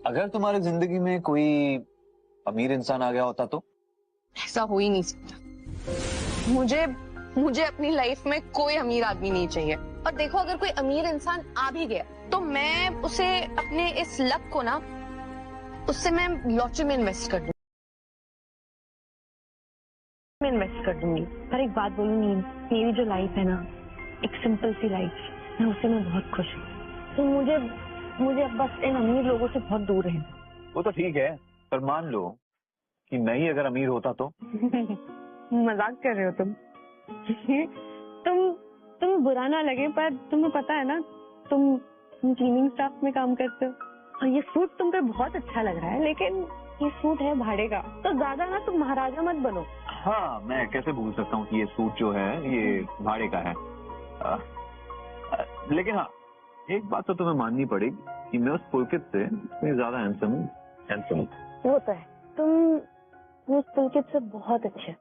अगर तुम्हारी जिंदगी में कोई अमीर इंसान आ गया होता तो?
ऐसा हो ही नहीं सकता। मुझे अपनी लाइफ में कोई अमीर आदमी नहीं चाहिए। और देखो, अगर कोई अमीर इंसान आ भी गया तो मैं उसे अपने इस लक को ना, उससे मैं लॉटरी में इन्वेस्ट कर दूंगी। पर एक बात बोलूंगी, मेरी जो लाइफ है ना, एक सिंपल सी लाइफ, मैं उससे मैं बहुत खुश हूँ। तो मुझे अब बस इन अमीर लोगों से बहुत दूर रहना।
वो तो ठीक है, पर मान लो कि मैं ही अगर अमीर होता तो?
मजाक कर रहे हो तुम? तुम बुरा ना लगे, पर तुम्हें पता है ना, तुम क्लीनिंग स्टाफ में काम करते हो और ये सूट तुम पे बहुत अच्छा लग रहा है, लेकिन ये सूट है भाड़े का, तो ज्यादा ना तुम महाराजा मत बनो।
हाँ, मैं कैसे भूल सकता हूँ कि ये सूट जो है ये भाड़े का है। लेकिन हाँ, एक बात तो तुम्हें माननी पड़ेगी कि मैं उस पुलकित से ज्यादा हैंडसम हूँ।
वो तो है, तुम उस पुलकित से बहुत अच्छे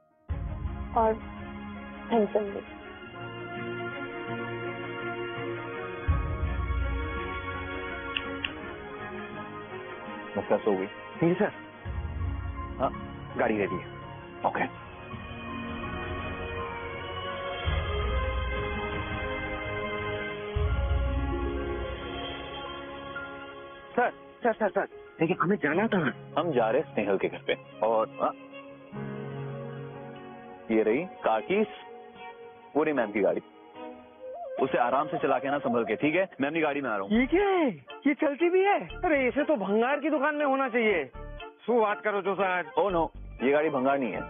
और हैंडसम भी।
बस हो गई?
जी सर। हाँ, गाड़ी रेडी है।
Okay.
Sir sir sir sir, देखिए हमें जाना था।
हम जा रहे स्नेहल के घर पे, और ये रही कार की पूरी मैम की गाड़ी। उसे आराम से चला के ना, संभल के, ठीक है? मैं अपनी गाड़ी में आ रहा हूँ।
ये क्या है? ये चलती भी है? अरे इसे तो भंगार की दुकान में होना चाहिए। सो बात करो जो सर।
ओ नो, ये गाड़ी भंगार नहीं है।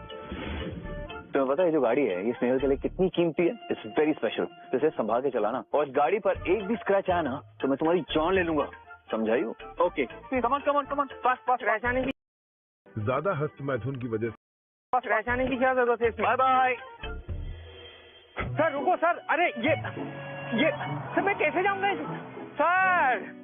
तुम्हें पता है जो गाड़ी है ये स्नेहल के लिए कितनी कीमती है? It's very special. तो इसे संभाल के चलाना, और इस गाड़ी पर एक भी स्क्रैच आया ना तो मैं तुम्हारी जान ले लूंगा, समझाइयो? Okay, come on fast scratch आने की,
ज्यादा हस्त मैथुन की वजह से
स्क्रैच आने की क्या जरूरत है? Bye bye. सर रुको सर, अरे ये सर मैं कैसे जाऊंगा सर?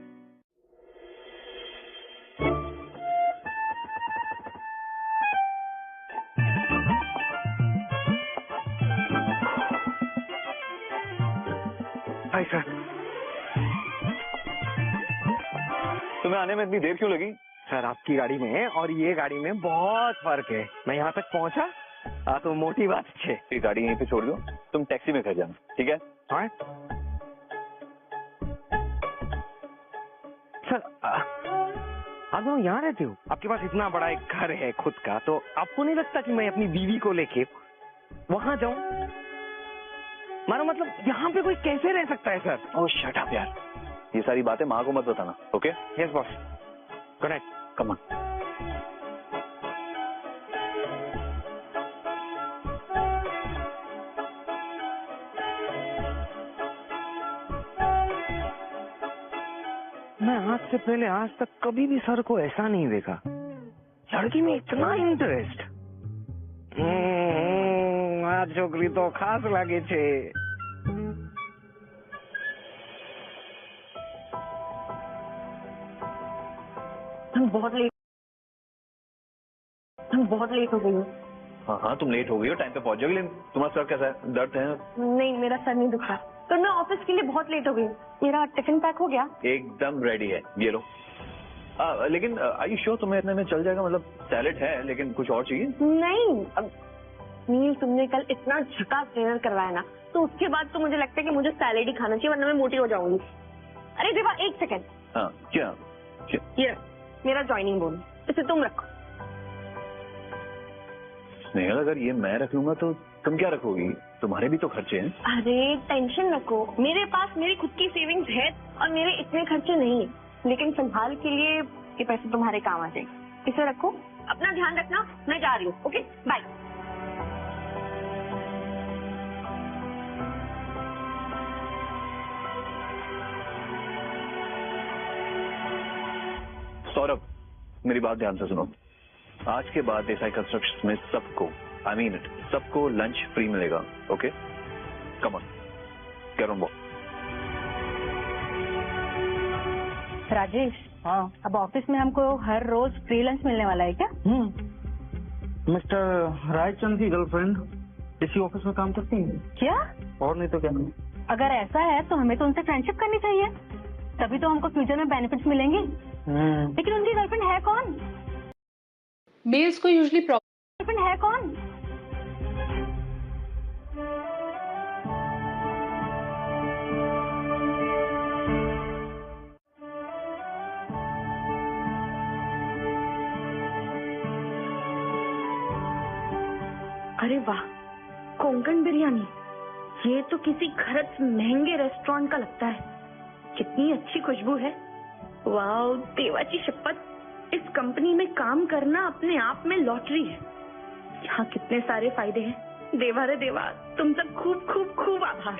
Hi sir.
तुम्हें आने में इतनी देर क्यों लगी?
सर आपकी गाड़ी में और ये गाड़ी में बहुत फर्क है। मैं यहाँ तक पहुँचा तो मोटी बात है।
ये गाड़ी यहीं पे छोड़ दो, तुम टैक्सी में घर जाना, ठीक है?
हाँ सर, आप लोग यहाँ रहते हो? आपके पास इतना बड़ा एक घर है खुद का, तो आपको नहीं लगता कि मैं अपनी बीवी को लेके वहां जाऊं? मानो मतलब यहाँ पे कोई कैसे रह सकता है सर?
ओह शट अप यार, ये सारी बातें माँ को मत बताना, okay?
Yes boss. Good night.
Come on.
मैं आज से पहले आज तक कभी भी सर को ऐसा नहीं देखा, लड़की में इतना इंटरेस्ट। आ छोकरी तो खास लागे छे। बहुत लेट हो गई हूँ।
हाँ, तुम लेट हो गई हो, टाइम पे पहुंच जाओगी। लेकिन तुम्हारा सर कैसा है? दर्द है?
नहीं, मेरा सर नहीं दुखा, पर मैं ऑफिस के लिए बहुत लेट हो गई। मेरा टिफिन पैक हो गया?
एकदम रेडी है, ये लो। लेकिन आर यू श्योर तुम्हें इतने में चल जाएगा? मतलब सैलेड है, लेकिन कुछ और चाहिए?
नहीं, अब नील तुमने कल इतना झकास डिनर करवाया ना, तो उसके बाद तो मुझे लगता है कि मुझे सैलेड ही खाना चाहिए, वरना मैं मोटी हो जाऊंगी। अरे देवा, एक सेकेंड।
हाँ, क्या?
ये मेरा ज्वाइनिंग बोनस, इसे तुम रखो।
स्नेहल, अगर ये मैं रख लूंगा तो तुम क्या रखोगी? तुम्हारे भी तो खर्चे हैं।
अरे टेंशन रखो, मेरे पास मेरी खुद की सेविंग्स है और मेरे इतने खर्चे नहीं है, लेकिन फिलहाल के लिए ये पैसे तुम्हारे काम आ जाएंगे। इसे रखो, अपना ध्यान रखना, मैं जा रही हूँ। Okay, bye.
सौरभ, मेरी बात ध्यान से सुनो। आज के बाद देसाई कंस्ट्रक्शन में सबको, आई मीन इट, सबको लंच फ्री मिलेगा, okay? Come on.
Get on board.
Rajesh, हाँ, अब ऑफिस में हमको हर रोज फ्री लंच मिलने वाला है क्या?
मिस्टर रायचंद की गर्लफ्रेंड इसी ऑफिस में काम करती है।
क्या?
और नहीं तो क्या।
अगर ऐसा है तो हमें तो उनसे फ्रेंडशिप करनी चाहिए, तभी तो हमको फ्यूचर में बेनिफिट्स मिलेंगे। लेकिन उनकी गर्लफ्रेंड है कौन?
मेल्स को यूजुअली
गर्लफ्रेंड है कौन?
अरे वाह, कोंकण बिरयानी, ये तो किसी खरच महंगे रेस्टोरेंट का लगता है। कितनी अच्छी खुशबू है। वाह, देवाची शपथ, इस कंपनी में काम करना अपने आप में लॉटरी है। यहाँ कितने सारे फायदे हैं। देवा रे देवा, तुमचा खूब खूब खूब आभार।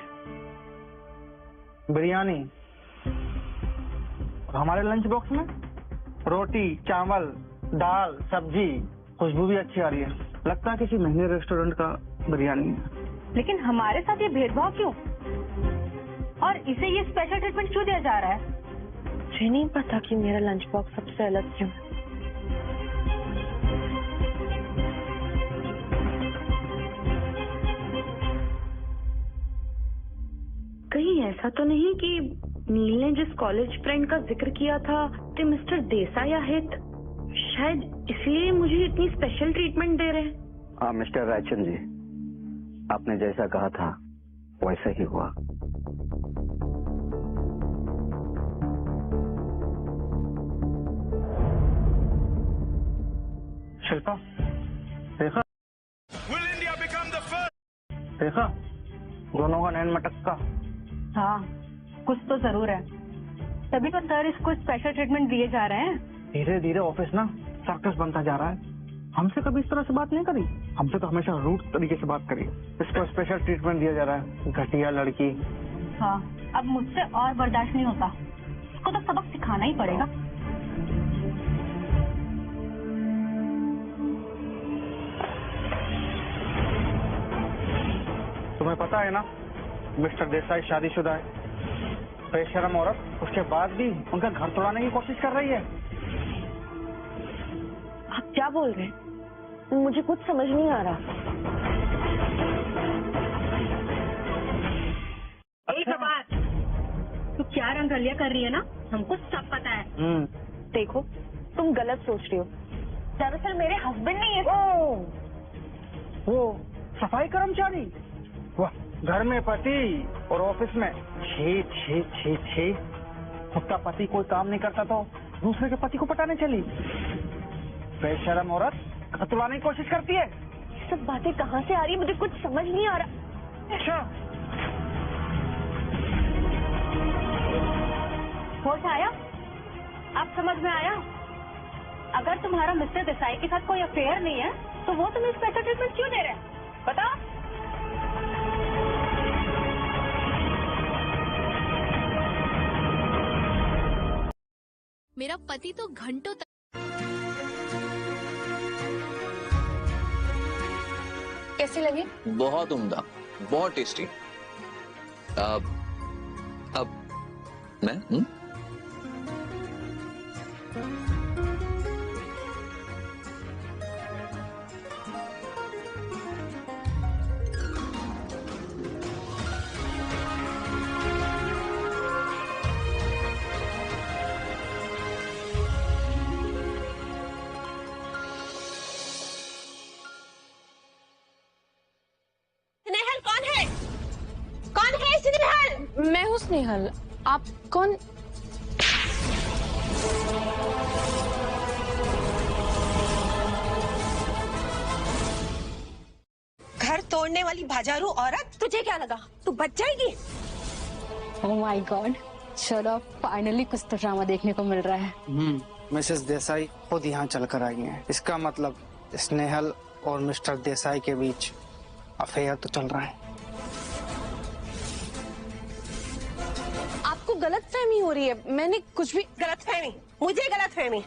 बिरयानी और हमारे लंच बॉक्स में रोटी, चावल, दाल, सब्जी, खुशबू भी अच्छी आ रही है। लगता है किसी महंगे रेस्टोरेंट का बिरयानी है।
लेकिन हमारे साथ ये भेदभाव क्यों? और इसे ये स्पेशल ट्रीटमेंट क्यों दिया जा रहा है?
मुझे नहीं पता कि मेरा लंच बॉक्स सबसे अलग क्यों है। कहीं ऐसा तो नहीं कि नील ने जिस कॉलेज फ्रेंड का जिक्र किया था ते मिस्टर देसाई आहेत, शायद इसलिए मुझे इतनी स्पेशल ट्रीटमेंट दे रहे हैं।
हाँ मिस्टर रायचंद जी, आपने जैसा कहा था वैसा ही हुआ।
शिल्पा, देखा देखा दोनों का नैन मटक्का।
हाँ, कुछ तो जरूर है, तभी तो सर इसको स्पेशल ट्रीटमेंट दिए जा रहे हैं।
धीरे धीरे ऑफिस ना सर्कस बनता जा रहा है। हमसे कभी इस तरह से बात नहीं करी, हमसे तो हमेशा रूट तरीके से बात करी। इसको स्पेशल ट्रीटमेंट दिया जा रहा है, घटिया लड़की।
हाँ, अब मुझसे और बर्दाश्त नहीं होता, इसको तो सबक सिखाना ही पड़ेगा।
तुम्हें पता है ना, मिस्टर देसाई शादीशुदा है, बेशरम औरत, उसके बाद भी उनका घर तोड़ाने की कोशिश कर रही है।
आप क्या बोल रहे हैं? मुझे कुछ समझ नहीं आ रहा।
एक बात, तू क्या रंगलिया कर रही है ना, हमको सब पता है।
देखो, तुम गलत सोच रही हो। दरअसल मेरे हस्बैंड नहीं है।
वो सफाई कर्मचारी, वाह, घर में पति और ऑफिस में छे छे छे छे। खुद का पति कोई काम नहीं करता तो दूसरे के पति को पटाने चली। बेशरम औरत खतुलाने की कोशिश करती है।
ये सब बातें कहाँ से आ रही है, मुझे कुछ समझ नहीं आ रहा।
अच्छा,
होश आया? अब समझ में आया? अगर तुम्हारा मिस्टर देसाई के साथ कोई अफेयर नहीं है तो वो तुम्हें स्पेशल ट्रीटमेंट क्यों दे रहे हैं? बताओ।
मेरा पति तो घंटों तक।
कैसी लगी?
बहुत उम्दा, बहुत टेस्टी। अब मैं
स्नेहल कौन है? कौन है स्नेहल?
मैं हूँ स्नेहल, आप कौन?
घर तोड़ने वाली बाजारू औरत, तुझे क्या लगा तू बच जाएगी?
ओह माय गॉड, चलो फाइनली कुछ तो ड्रामा देखने को मिल रहा है।
मिसेस देसाई खुद यहाँ चलकर आई हैं। इसका मतलब स्नेहल और मिस्टर देसाई के बीच अफेयर तो चल रहा है।
आपको गलतफहमी हो रही है। मैंने कुछ भी गलतफहमी, मुझे गलतफहमी।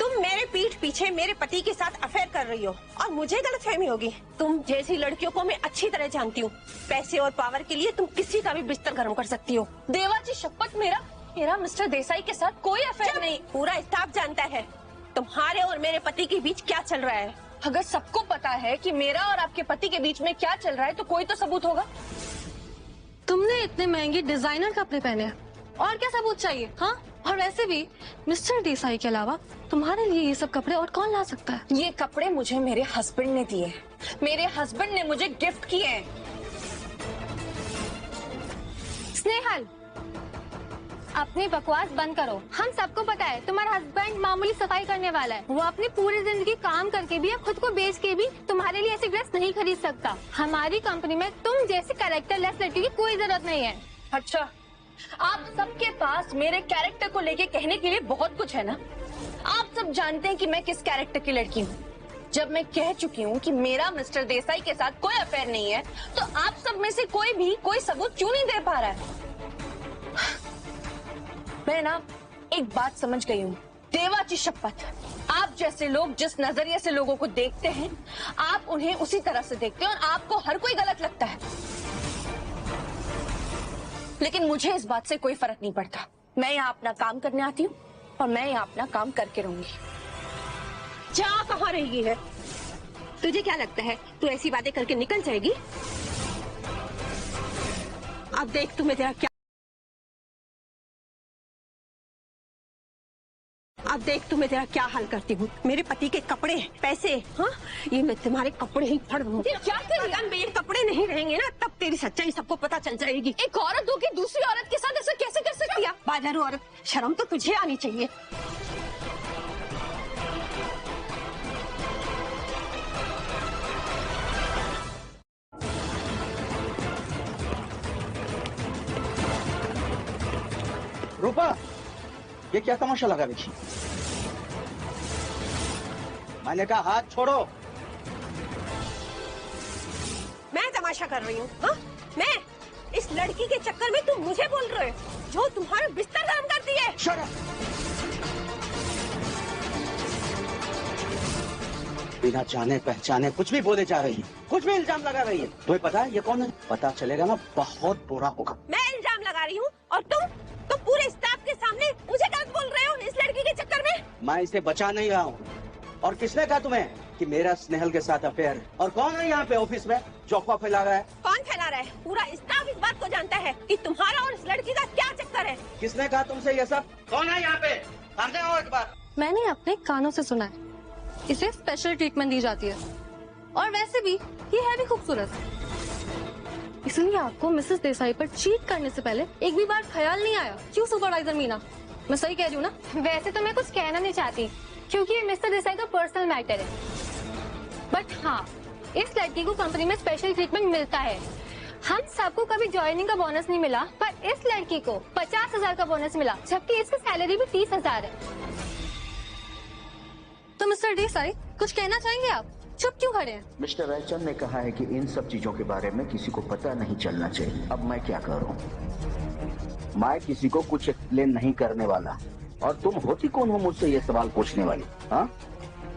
तुम तुम मेरे पीठ पीछे मेरे पति के साथ अफेयर कर रही हो और मुझे गलतफहमी होगी। तुम जैसी लड़कियों को मैं अच्छी तरह जानती हूँ। पैसे और पावर के लिए तुम किसी का भी बिस्तर गर्म कर सकती हो।
देवाची शपथ, मेरा मिस्टर देसाई के साथ कोई अफेयर नहीं।
पूरा स्टाफ जानता है तुम्हारे और मेरे पति के बीच क्या चल रहा है।
अगर सबको पता है कि मेरा और आपके पति के बीच में क्या चल रहा है तो कोई तो सबूत होगा। तुमने इतने महंगे डिजाइनर कपड़े पहने हैं, और क्या सबूत चाहिए? हाँ, और वैसे भी मिस्टर देसाई के अलावा तुम्हारे लिए ये सब कपड़े और कौन ला सकता है?
ये कपड़े मुझे मेरे हस्बैंड ने दिए।
मेरे हस्बैंड ने मुझे गिफ्ट किए हैं।
स्नेहल, अपनी बकवास बंद करो। हम सबको पता है तुम्हारा हस्बैंड मामूली सफाई करने वाला है। वो अपनी पूरी जिंदगी काम करके भी या खुद को बेच के भी तुम्हारे लिए ऐसी ड्रेस नहीं खरीद सकता। हमारी कंपनी में तुम जैसी कैरेक्टर लेस लड़की की कोई जरूरत नहीं है।
अच्छा, आप सबके पास मेरे कैरेक्टर को लेके कहने के लिए बहुत कुछ है ना? आप सब जानते हैं कि मैं किस कैरेक्टर की लड़की हूँ। जब मैं कह चुकी हूँ कि मेरा मिस्टर देसाई के साथ कोई अफेयर नहीं है, तो आप सब में से कोई सबूत क्यों नहीं दे पा रहा है? मैं ना एक बात समझ गई हूँ, देवाची शपथ, आप जैसे लोग जिस नजरिए से लोगों को देखते हैं, आप उन्हें उसी तरह से देखते हैं और आपको हर कोई गलत लगता है। लेकिन मुझे इस बात से कोई फर्क नहीं पड़ता। मैं यहाँ अपना काम करने आती हूँ और मैं यहाँ अपना काम करके रहूंगी।
जा कहाँ रही है? तुझे क्या लगता है तू ऐसी बातें करके निकल जाएगी? अब देख तुम्हें तेरा क्या हाल करती हूँ। मेरे पति के कपड़े, पैसे, हाँ, ये मैं तुम्हारे कपड़े ही फाड़ दूंगी।
क्या करेगी?
मेरे कपड़े नहीं रहेंगे ना, तब तेरी सच्चाई सबको पता चल जाएगी।
एक औरत होकर दूसरी औरत के साथ ऐसा कैसे कर सकती है?
बाजारू औरत, शर्म तो तुझे आनी चाहिए।
रूपा, ये क्या तमाशा लगा रखी? मैंने कहा हाथ छोड़ो।
मैं तमाशा कर रही हूँ? हाँ, मैं इस लड़की के चक्कर में तुम मुझे बोल रहे हो जो तुम्हारा बिस्तर गर्म करती है।
Shut up! बिना जाने पहचाने कुछ भी बोले जा रही है, कुछ भी इल्जाम लगा रही है। तुम्हें पता है ये कौन है? पता चलेगा ना बहुत बुरा होगा।
मैं इल्जाम लगा रही हूँ और तुम पूरे स्टाफ के सामने मुझे गलत बोल रहे हो इस लड़की के चक्कर में।
मैं इसे बचा नहीं रहा हूँ। और किसने कहा तुम्हें कि मेरा स्नेहल के साथ अफेयर? और कौन है यहाँ पे ऑफिस में जो अफवाह फैला रहा है?
कौन फैला रहा है? पूरा स्टाफ इस बात को जानता है कि तुम्हारा और इस लड़की का क्या चक्कर है।
किसने कहा तुमसे ये सब? कौन है यहाँ पे? सामने आओ एक बार।
मैंने अपने कानों से सुना है इसे स्पेशल ट्रीटमेंट दी जाती है, और वैसे भी ये है भी खूबसूरत, इसलिए आपको मिसेस देसाई पर चीट करने से पहले एक भी बार ख्याल नहीं आया? क्यों सुपरवाइजर मीना, मैं सही कह रही हूँ ना?
वैसे तो मैं कुछ कहना नहीं चाहती क्योंकि ये मिस्टर देसाई का पर्सनल मैटर है, बट हाँ, इस लड़की को कंपनी में स्पेशल ट्रीटमेंट मिलता है। हम सबको कभी ज्वाइनिंग का बोनस नहीं मिला, पर इस लड़की को 50,000 का बोनस मिला, जबकि इसकी सैलरी भी 30,000 है।
तो मिस्टर देसाई कुछ कहना चाहेंगे आप? चुप क्यों खड़े हैं?
मिस्टर रायचंद ने कहा है कि इन सब चीजों के बारे में किसी को पता नहीं चलना चाहिए। अब मैं क्या करूं? मैं किसी को कुछ एक्सप्लेन नहीं करने वाला। और तुम होती कौन हो मुझसे ये सवाल पूछने वाली? हाँ,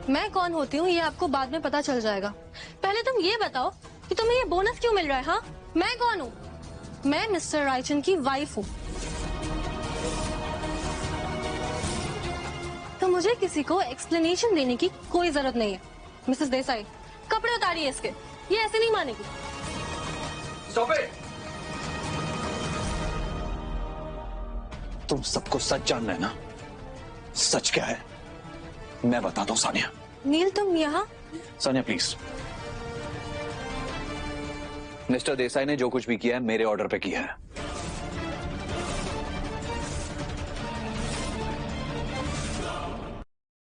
मैं कौन होती हूँ ये आपको बाद में पता चल जाएगा। पहले तुम ये बताओ कि तुम्हें ये बोनस क्यों मिल रहा है? हाँ, मैं कौन हूँ? मैं मिस्टर रायचंद की वाइफ हूँ। तो मुझे किसी को एक्सप्लेनेशन देने की कोई जरूरत नहीं है। मिसेस देसाई, कपड़े उतारिए इसके, ये ऐसे नहीं मानेगी।
Stop it! तुम सबको सच जानना है ना? सच क्या है मैं बताता हूँ। सानिया,
नील तुम यहाँ?
सानिया प्लीज। मिस्टर देसाई ने जो कुछ भी किया है मेरे ऑर्डर पे किया है।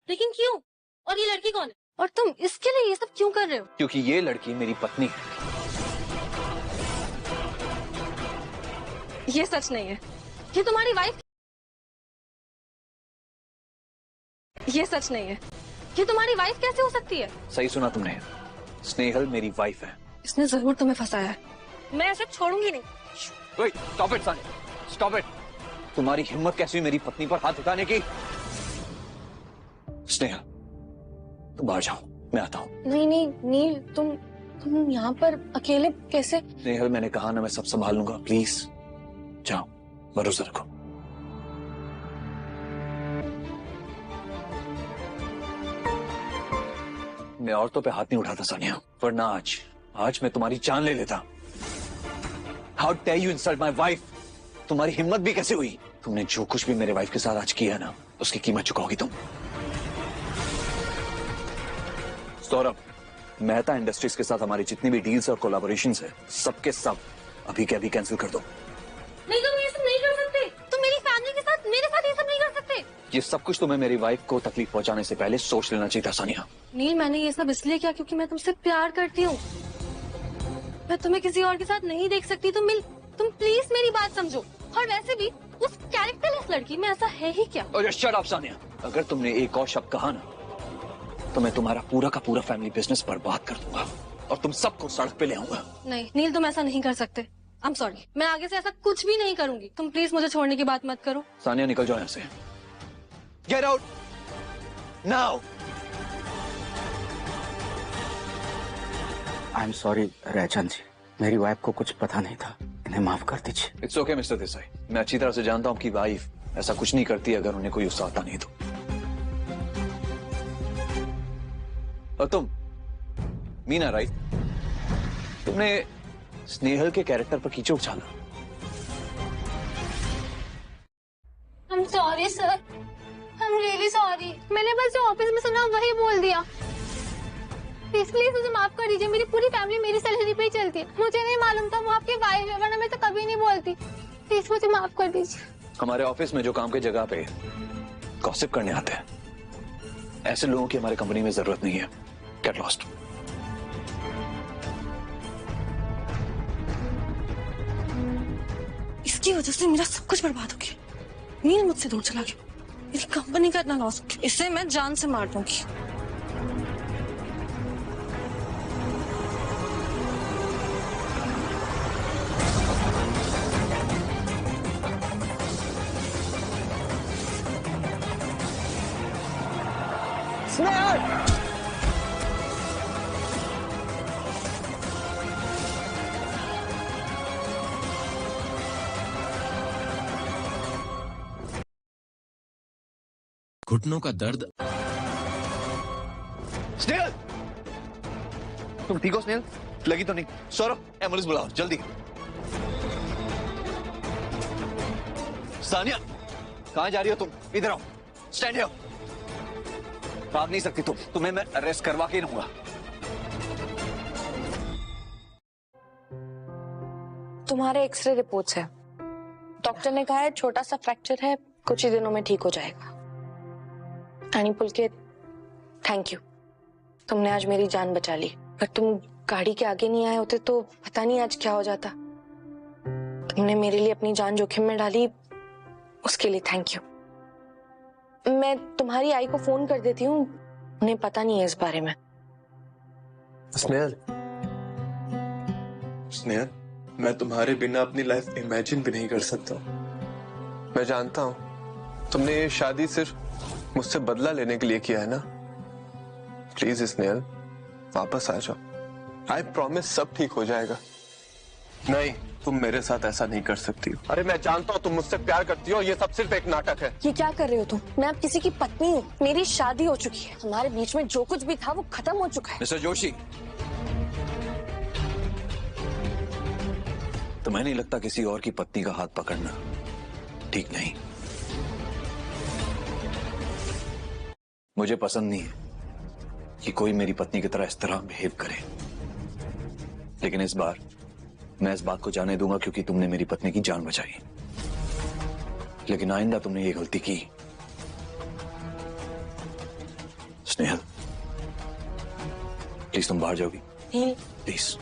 लेकिन क्यों? और ये लड़की कौन है? और तुम इसके लिए ये सब क्यों कर रहे हो?
क्योंकि ये लड़की मेरी पत्नी है।
ये सच नहीं है। ये तुम्हारी वाइफ? ये सच नहीं है। ये तुम्हारी वाइफ कैसे हो सकती है?
सही सुना तुमने, स्नेहल मेरी वाइफ है।
इसने जरूर तुम्हें फंसाया है। मैं ऐसे छोड़ूंगी नहीं।
Wait, stop it, Sania, stop it। तुम्हारी हिम्मत कैसी हुई मेरी पत्नी पर हाथ उठाने की? स्नेहा तुम बाहर जाओ, मैं आता हूँ।
नहीं नहीं नील, तुम यहाँ पर अकेले कैसे?
स्नेहल मैंने कहा ना, मैं सब संभाल लूंगा, प्लीज जाओ, भरोसा रखो। मैं औरतों पे हाथ नहीं उठाता सानिया, वरना आज मैं तुम्हारी जान ले लेता। How dare you insult my wife? तुम्हारी हिम्मत भी कैसे हुई? तुमने जो कुछ भी मेरे वाइफ के साथ आज किया ना, उसकी कीमत चुकाओगी तुम। सौरभ, मेहता इंडस्ट्रीज के साथ हमारी जितनी भी डील्स और कोलैबोरेशंस है, सबके सब अभी के अभी कैंसिल कर दो।
नहीं, तुम ये सब नहीं कर सकते। तुम मेरी फैमिली के साथ, मेरे साथ ये सब नहीं कर सकते।
ये सब कुछ तुम्हें मेरी वाइफ को तकलीफ पहुंचाने से पहले सोच लेना चाहिए था सानिया।
नील, मैंने ये सब इसलिए किया क्योंकि मैं तुमसे प्यार करती हूँ। मैं तुम्हें किसी और के साथ नहीं देख सकती। तुम प्लीज मेरी बात समझो। और वैसे भी उस कैरेक्टरलेस लड़की में ऐसा है ही क्या?
और शट अप सानिया, अगर तुमने एक और शब्द कहा ना, तो मैं तुम्हारा पूरा का पूरा फैमिली बिजनेस बर्बाद कर दूंगा और तुम सबको सड़क पे ले आऊंगा।
नहीं नील, तुम ऐसा नहीं कर सकते। आई एम सॉरी, मैं आगे से ऐसा कुछ भी नहीं करूंगी। तुम प्लीज मुझे छोड़ने की बात मत करो।
सानिया निकल जाओ यहाँ से। Get out now.
I am sorry Raichand ji, मेरी वाइफ को कुछ पता नहीं था, इन्हें माफ कर दीजिए।
इट्स ओके मिस्टर देसाई, मैं अच्छी तरह से जानता हूँ कि वाइफ ऐसा कुछ नहीं करती अगर उन्हें कोई गुस्सा आता नहीं तो। और तुम मीना, राइट? तुमने स्नेहल के कैरेक्टर पर कीचड़ उछाला।
I'm sorry sir, I'm really sorry। मैंने बस जो ऑफिस में सुना वही बोल दिया। प्लीज मुझे माफ कर दीजिए। मेरी पूरी फैमिली मेरी सैलरी पे ही चलती है। मुझे नहीं मालूम था वो आपकी वाइफ है, वरना मैं तो कभी नहीं बोलती। प्लीज मुझे माफ कर दीजिए।
हमारे ऑफिस में जो काम की जगह पे गॉसिप करने आते हैं, ऐसे लोगों की हमारी कंपनी में जरूरत नहीं है। Get lost.
इसकी वजह से मेरा सब कुछ बर्बाद हो गया। नील मुझसे दूर चला गया, मेरी कंपनी का इतना लॉस हो गया। इसे मैं जान से मार दूंगी।
घुटनों का दर्द।
स्नेहल, तुम ठीक हो स्नेहल? लगी तो नहीं? सौरभ, एम्बुलेंस बुलाओ जल्दी। सानिया, कहाँ जा रही हो तुम? इधर आओ, स्टैंड हियर। भाग नहीं सकती तुम, तुम्हें मैं अरेस्ट करवा के रहूंगा।
तुम्हारे एक्सरे रिपोर्ट्स है। डॉक्टर ने कहा है छोटा सा फ्रैक्चर है, कुछ ही दिनों में ठीक हो जाएगा। रानी पुलकित, थैंक यू, तुमने आज मेरी जान बचा ली। अगर तुम गाड़ी के आगे नहीं आए होते तो पता नहीं आज क्या हो जाता। तुमने मेरे लिए अपनी जान जोखिम में डाली, उसके लिए थैंक यू। मैं तुम्हारी आई को फोन कर देती हूँ, उन्हें पता नहीं है इस बारे में।
स्नेहल, स्नेहल, मैं तुम्हारे बिना अपनी लाइफ इमेजिन भी नहीं कर सकता। मैं जानता हूँ तुमने ये शादी सिर्फ मुझसे बदला लेने के लिए किया है ना। प्लीज स्नेहल, वापस आ जाओ। आई प्रॉमिस सब ठीक हो जाएगा। नहीं, तुम मेरे साथ ऐसा नहीं कर सकती हो। अरे मैं जानता हूँ तुम मुझसे प्यार करती हो, ये सब सिर्फ एक नाटक है।
ये क्या कर रहे हो तुम? मैं अब किसी की पत्नी हूँ, मेरी शादी हो चुकी है। हमारे बीच में जो कुछ भी था वो खत्म हो चुका है।
मिस्टर जोशी, तुम्हें नहीं लगता किसी और की पत्नी का हाथ पकड़ना ठीक नहीं? मुझे पसंद नहीं है कि कोई मेरी पत्नी की तरह इस तरह बिहेव करे, लेकिन इस बार मैं इस बात को जाने दूंगा क्योंकि तुमने मेरी पत्नी की जान बचाई। लेकिन आइंदा तुमने ये गलती की। स्नेहल, प्लीज तुम बाहर जाओगी? प्लीज।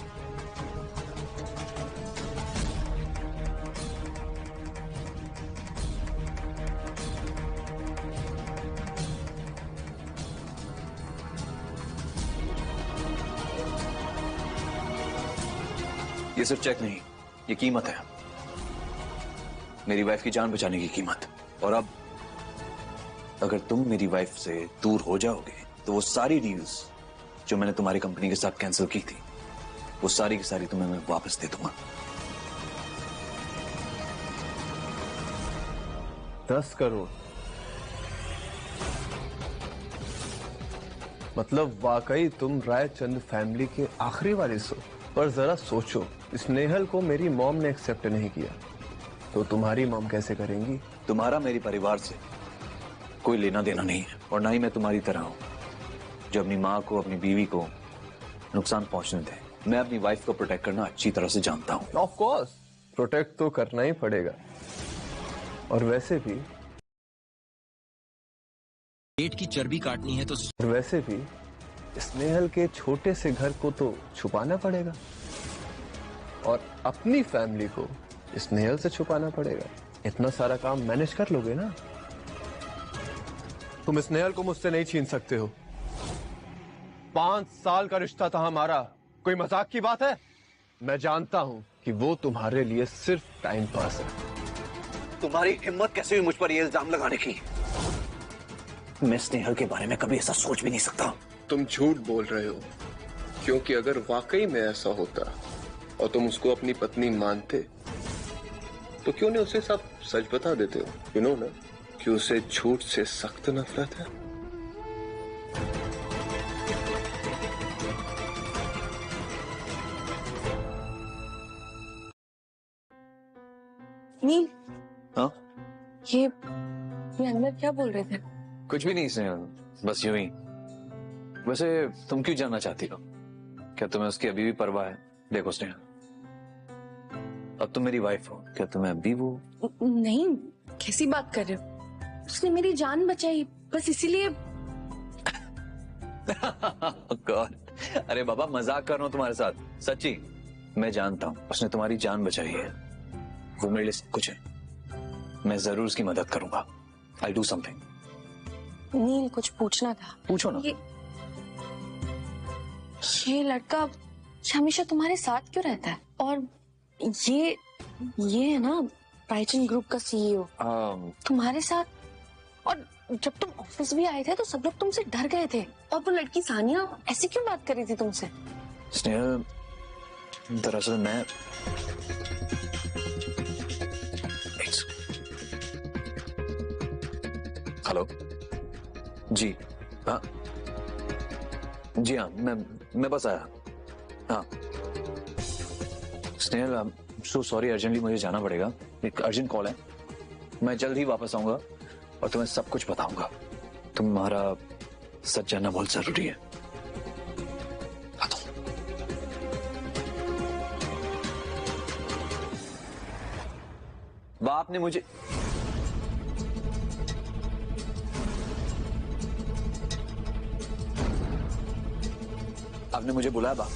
ये सिर्फ चेक नहीं, ये कीमत है, मेरी वाइफ की जान बचाने की कीमत। और अब अगर तुम मेरी वाइफ से दूर हो जाओगे तो वो सारी डील्स जो मैंने तुम्हारी कंपनी के साथ कैंसिल की थी वो सारी की सारी तुम्हें मैं वापस दे दूंगा।
10 करोड़ मतलब वाकई तुम रायचंद फैमिली के आखिरी वारिस हो। पर जरा सोचो, स्नेहल को मेरी मॉम ने एक्सेप्ट नहीं किया तो तुम्हारी मॉम कैसे करेंगी?
तुम्हारा मेरे परिवार से कोई लेना देना नहीं है और ना ही मैं तुम्हारी तरह हूं जो अपनी माँ को अपनी बीवी को नुकसान पहुंचने दे। मैं अपनी वाइफ को प्रोटेक्ट करना अच्छी तरह से जानता हूं।
ऑफ कोर्स प्रोटेक्ट तो करना ही पड़ेगा। और वैसे भी
पेट की चर्बी काटनी है तो
वैसे भी स्नेहल के छोटे से घर को तो छुपाना पड़ेगा और अपनी फैमिली को स्नेहल से छुपाना पड़ेगा। इतना सारा काम मैनेज कर लोगे ना? तुम स्नेहल को मुझसे नहीं छीन सकते हो। 5 साल का रिश्ता था हमारा, कोई मजाक की बात है? मैं जानता हूं कि वो तुम्हारे लिए सिर्फ टाइम पास है।
तुम्हारी हिम्मत कैसे हुई मुझ पर ये इल्जाम लगाने की? मैं स्नेहल के बारे में कभी ऐसा सोच भी नहीं सकता।
तुम झूठ बोल रहे हो, क्योंकि अगर वाकई में ऐसा होता और तुम उसको अपनी पत्नी मानते तो क्यों नहीं उसे सब सच बता देते हो? यू नो ना कि उसे झूठ से सख्त नफरत है।
नील,
हाँ?
ये अंदर क्या बोल रहे थे?
कुछ भी नहीं स्नेहल, बस यूं ही। वैसे तुम क्यों जानना चाहती हो? क्या तुम्हें उसकी अभी भी परवाह है? देखो स्नेहल, अब तुम मेरी वाइफ हो, क्या तुम्हें अभी वो?
नहीं, कैसी बात कर रहे हो? उसने मेरी जान बचाई, बस इसीलिए।
गॉड, अरे बाबा मजाक कर रहा हूं तुम्हारे साथ, सच्ची। मैं जानता हूं उसने तुम्हारी जान बचाई है, वो मेरे लिए सब कुछ है। मैं जरूर उसकी मदद करूंगा। I'll do something।
नील, कुछ पूछना था।
पूछो ना।
ये लड़का हमेशा तुम्हारे साथ क्यों रहता है? और ये है ना रायचंद ग्रुप का सीईओ, तुम्हारे साथ। और जब तुम ऑफिस भी आए थे तो सब लोग तुमसे डर गए थे। और वो लड़की सानिया ऐसी क्यों बात कर रही थी तुमसे?
स्नेहल, दरअसल मैं हेलो जी, हाँ जी, हाँ मैं बस आया। हाँ स्नेहल, सो सॉरी, अर्जेंटली मुझे जाना पड़ेगा, एक अर्जेंट कॉल है। मैं जल्द ही वापस आऊंगा और तुम्हें सब कुछ बताऊंगा। तुम्हारा सच जानना बहुत जरूरी है। बाप ने मुझे आपने मुझे बुलाया बाप?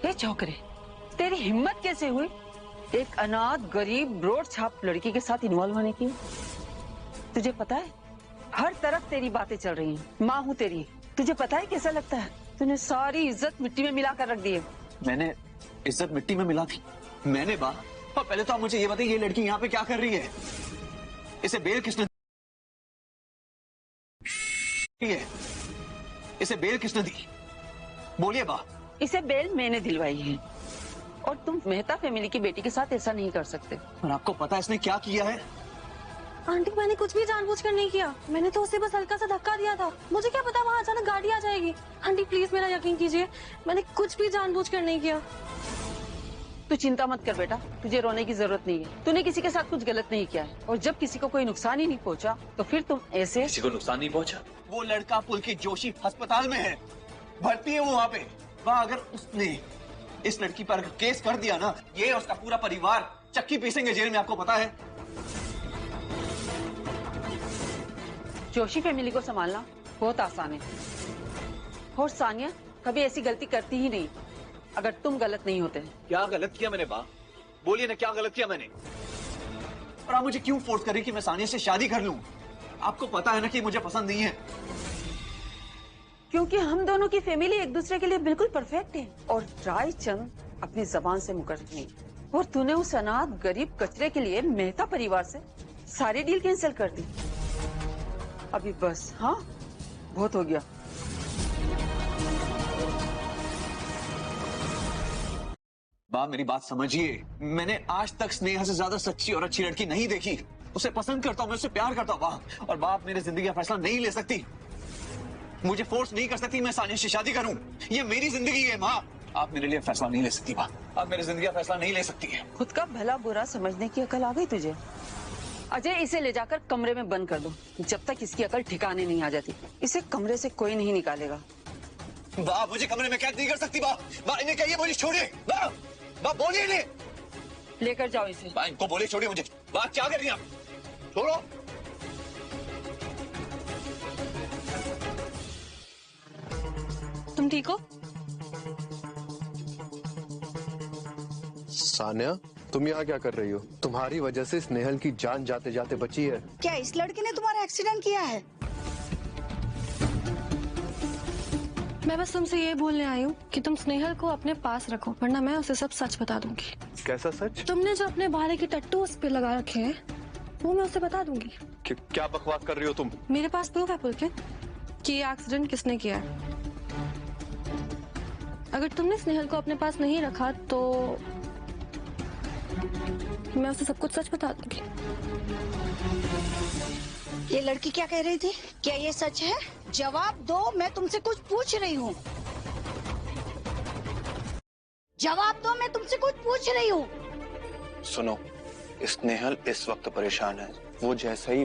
ये चौकरे, तेरी हिम्मत कैसे हुई एक अनाथ गरीब ब्रोड छाप लड़की के साथ इन्वॉल्व होने की? तुझे पता है हर तरफ तेरी बातें चल रही हैं। माँ हूँ तेरी, तुझे पता है कैसा लगता है? तूने सारी इज्जत मिट्टी में मिला कर रख दी है।
मैंने इज्जत मिट्टी में मिला थी? मैंने बा? और पहले तो आप मुझे ये बताइए, ये लड़की यहाँ पे क्या कर रही है? इसे बेल किसने दी है? इसे बेल किसने दी? बोलिए बा।
इसे बेल मैंने दिलवाई है और तुम मेहता फैमिली की बेटी के साथ ऐसा नहीं कर सकते।
और आपको पता है इसने क्या किया है?
आंटी, मैंने कुछ भी जानबूझकर नहीं किया। मैंने तो उसे बस हल्का सा धक्का दिया था। मुझे क्या पता वहाँ अचानक गाड़ी आ जाएगी। आंटी प्लीज मेरा यकीन कीजिए, मैंने कुछ भी जानबूझकर नहीं किया।
तू चिंता मत कर बेटा, तुझे रोने की जरूरत नहीं है। तूने किसी के साथ कुछ गलत नहीं किया है और जब किसी को कोई नुकसान ही नहीं पहुंचा तो फिर तुम ऐसे।
किसी को नुकसान नहीं पहुंचा? वो लड़का पुलकित जोशी अस्पताल में है, भर्ती है वो वहाँ पे। वहाँ अगर उसने इस लड़की पर केस कर दिया ना, ये उसका पूरा परिवार चक्की पीसेंगे जेल में, आपको पता है?
जोशी फैमिली को संभालना बहुत आसान है और सानिया कभी ऐसी गलती करती ही नहीं अगर तुम गलत नहीं होते।
क्या गलत किया मैंने बा? बोलिए ना, क्या गलत किया मैंने? और आप मुझे क्यों फोर्स कर रही कि मैं सानिया से शादी कर लूं? आपको पता है ना कि मुझे पसंद नहीं है।
क्योंकि हम दोनों की फैमिली एक दूसरे के लिए बिल्कुल परफेक्ट है और रायचंद अपनी जबान से मुकर नहीं। और तूने उस अनाथ गरीब कचरे के लिए मेहता परिवार से सारी डील कैंसिल कर दी? अभी बस, हाँ बहुत हो गया।
बा मेरी बात समझिए, मैंने आज तक स्नेहा से ज्यादा सच्ची और अच्छी लड़की नहीं देखी। उसे पसंद करता हूँ, मैं उससे प्यार करता हूँ बा। और बाप मेरी जिंदगी का फैसला नहीं ले सकती, मुझे फोर्स नहीं कर सकती मैं सानिया से शादी करूं। ये मेरी जिंदगी है माँ, आप मेरे लिए फैसला नहीं ले सकती माँ, आप मेरी जिंदगी का फैसला नहीं ले सकती है।
खुद का भला बुरा समझने की अकल आ गई तुझे? अजय, इसे ले जाकर कमरे में बंद कर दो जब तक इसकी अकल ठिकाने नहीं आ जाती। इसे कमरे से कोई नहीं निकालेगा।
बा मुझे कमरे में कैद नहीं कर सकती बा, बा इन्हें कहिए मुझे छोड़िए, बा बा बोलिए इन्हें।
लेकर जाओ इसे।
बा इनको बोलिए छोड़िए मुझे। बा क्या कर रही हैं आप, छोड़ो।
तुम ठीक हो?
सानिया, तुम यहाँ क्या कर रही हो? तुम्हारी वजह से स्नेहल की जान जाते जाते बची है।
क्या इस लड़के ने तुम्हारा एक्सीडेंट किया है?
मैं बस तुमसे ये बोलने आई हूँ कि तुम स्नेहल को अपने पास रखो, वरना मैं उसे सब सच बता दूंगी।
कैसा सच?
तुमने जो अपने बाले के टट्टू उस पे लगा रखे हैं वो मैं उसे बता दूंगी।
क्या बकवास कर रही हो तुम?
मेरे पास प्रूफ है पुलकित कि ये एक्सीडेंट किसने किया है। अगर तुमने स्नेहल को अपने पास नहीं रखा तो मैं उसे सब कुछ सच बता दूंगी।
ये लड़की क्या कह रही थी? क्या ये सच है? जवाब दो, मैं तुमसे कुछ पूछ रही हूँ। जवाब दो, मैं तुमसे कुछ पूछ रही हूँ।
सुनो, स्नेहल इस वक्त परेशान है। वो जैसे ही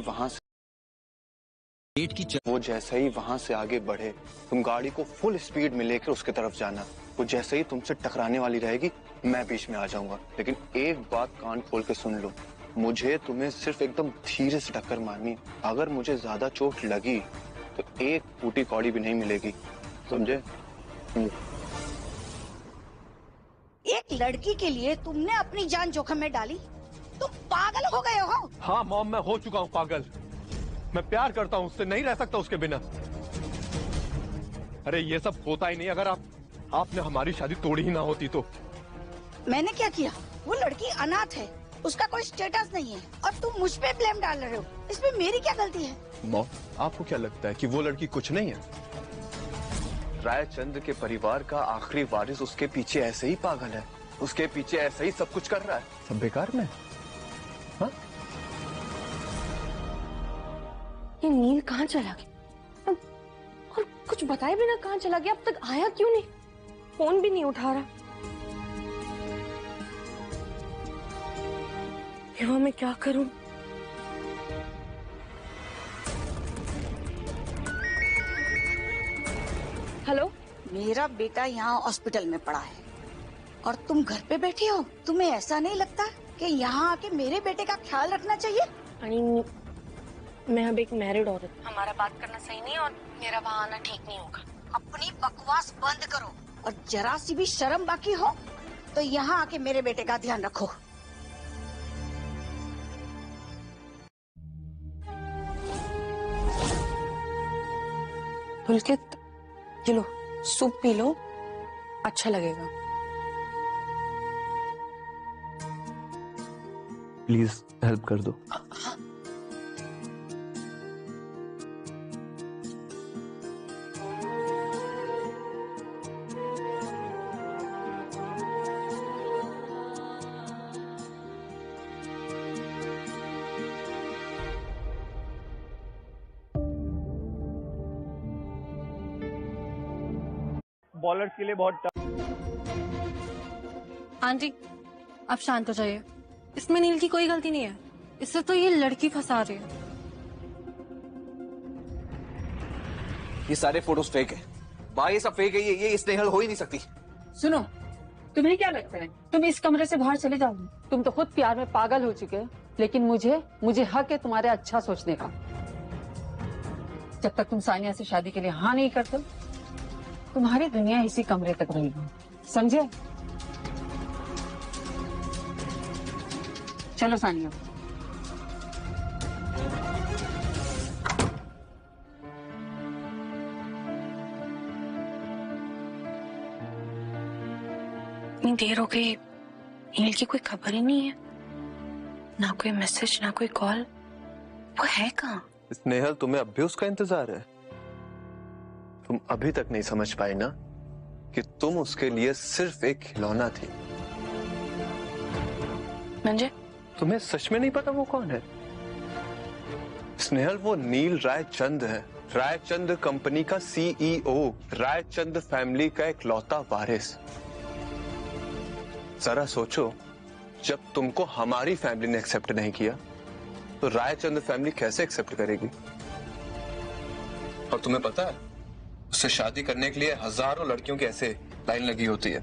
वहाँ से आगे बढ़े, तुम गाड़ी को फुल स्पीड में लेकर उसके तरफ जाना। वो जैसे ही तुमसे टकराने वाली रहेगी, मैं बीच में आ जाऊंगा। लेकिन एक बात कान खोल के सुन लो, मुझे तुम्हें सिर्फ एकदम धीरे से टक्कर मारनी है। अगर मुझे ज्यादा चोट लगी तो एक फूटी कौड़ी भी नहीं मिलेगी, समझे?
एक लड़की के लिए तुमने अपनी जान जोखिम में डाली? तुम पागल हो गए हो?
हाँ मॉम, मैं हो चुका हूँ पागल। मैं प्यार करता हूँ उससे, नहीं रह सकता उसके बिना। अरे ये सब होता ही नहीं अगर आपने हमारी शादी तोड़ी ही ना होती तो।
मैंने क्या किया? वो लड़की अनाथ है, उसका कोई स्टेटस नहीं है और तुम मुझ पे ब्लेम डाल रहे हो। इसमें मेरी क्या गलती है?
मॉम, आपको क्या लगता है कि वो लड़की कुछ नहीं है? रायचंद्र के परिवार का आखिरी वारिस उसके पीछे ऐसे ही पागल है, उसके पीछे ऐसे ही सब कुछ कर रहा है। सब बेकार में। हाँ?
ये नील कहाँ चला गया? और कुछ बताए बिना कहाँ चला गया? अब तक आया क्यों नहीं? फोन भी नहीं उठा रहा। यहाँ मैं क्या करूं? हेलो,
मेरा बेटा यहाँ हॉस्पिटल में पड़ा है और तुम घर पे बैठी हो। तुम्हें ऐसा नहीं लगता कि यहाँ आके मेरे बेटे का ख्याल रखना चाहिए?
मैं अब एक मैरिड औरत, हमारा बात करना सही नहीं और मेरा वहाँ आना ठीक नहीं होगा।
अपनी बकवास बंद करो और जरा सी भी शर्म बाकी हो तो यहाँ आके मेरे बेटे का ध्यान रखो।
पुलकित, ये लो सूप पी लो, अच्छा लगेगा।
प्लीज हेल्प कर दो।
बॉलर के लिए बहुत टफ।
आंटी, आप शांत हो जाइए। इसमें नील की कोई गलती नहीं है, इससे तो ये लड़की फंसा रही है।
ये सारे फोटोज फेक है भाई, ये सब फेक है। ये स्नेहल हो ही नहीं सकती।
सुनो, तुम्हें क्या लगता है तुम इस कमरे से बाहर चले जाओगे? तुम तो खुद प्यार में पागल हो चुके हो, लेकिन मुझे हक है तुम्हारे अच्छा सोचने का। जब तक तुम सानिया से शादी के लिए हाँ नहीं करते, तुम्हारी दुनिया इसी कमरे तक रहेगी, समझे? चलो सानिया।
इतनी देर हो गई, नील की कोई खबर ही नहीं है, ना कोई मैसेज ना कोई कॉल।
वो है कहाँ?
स्नेहल, तुम्हें अब भी उसका इंतजार है? तुम अभी तक नहीं समझ पाई ना कि तुम उसके लिए सिर्फ एक खिलौना थी।
मंजे,
तुम्हें सच में नहीं पता वो कौन है? स्नेहल, वो नील रायचंद है, रायचंद कंपनी का सीईओ, रायचंद फैमिली का इकलौता वारिस। जरा सोचो, जब तुमको हमारी फैमिली ने एक्सेप्ट नहीं किया तो रायचंद फैमिली कैसे एक्सेप्ट करेगी? और तुम्हें पता है, उससे शादी करने के लिए हजारों लड़कियों की ऐसे लाइन लगी होती है।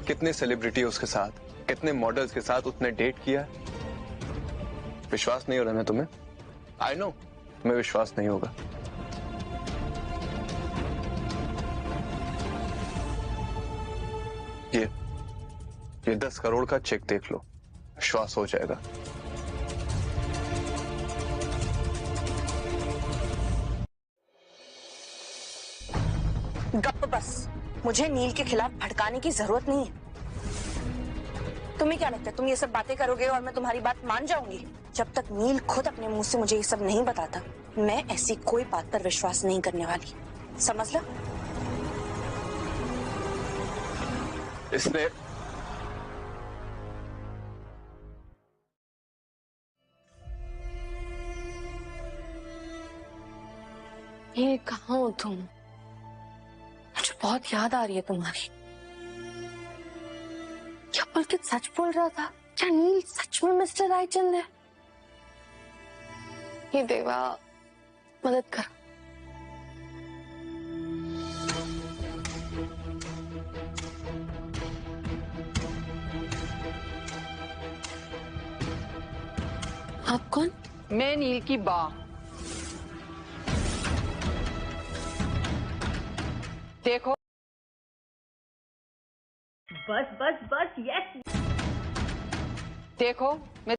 कितने सेलिब्रिटी उसके साथ, कितने मॉडल्स के साथ उसने डेट किया। विश्वास नहीं हो रहा ना तुम्हें? आई नो, तुम्हें विश्वास नहीं होगा। ये 10 करोड़ का चेक देख लो, विश्वास हो जाएगा।
गप बस, मुझे नील के खिलाफ भड़काने की जरूरत नहीं है। तुम्हें क्या लगता है तुम ये सब बातें करोगे और मैं तुम्हारी बात मान जाऊंगी? जब तक नील खुद अपने मुंह से मुझे ये सब नहीं बताता, मैं ऐसी कोई बात पर विश्वास नहीं करने वाली, समझ लो?
इसने
ये कहाँ हो तुम? मुझे बहुत याद आ रही है तुम्हारी। क्या पुलकित सच बोल रहा था? क्या नील सच में मिस्टर रायचंद है? ये देवा, मदद कर। आप कौन?
मैं नील की बा। देखो,
बस बस बस, यस।
देखो, मैं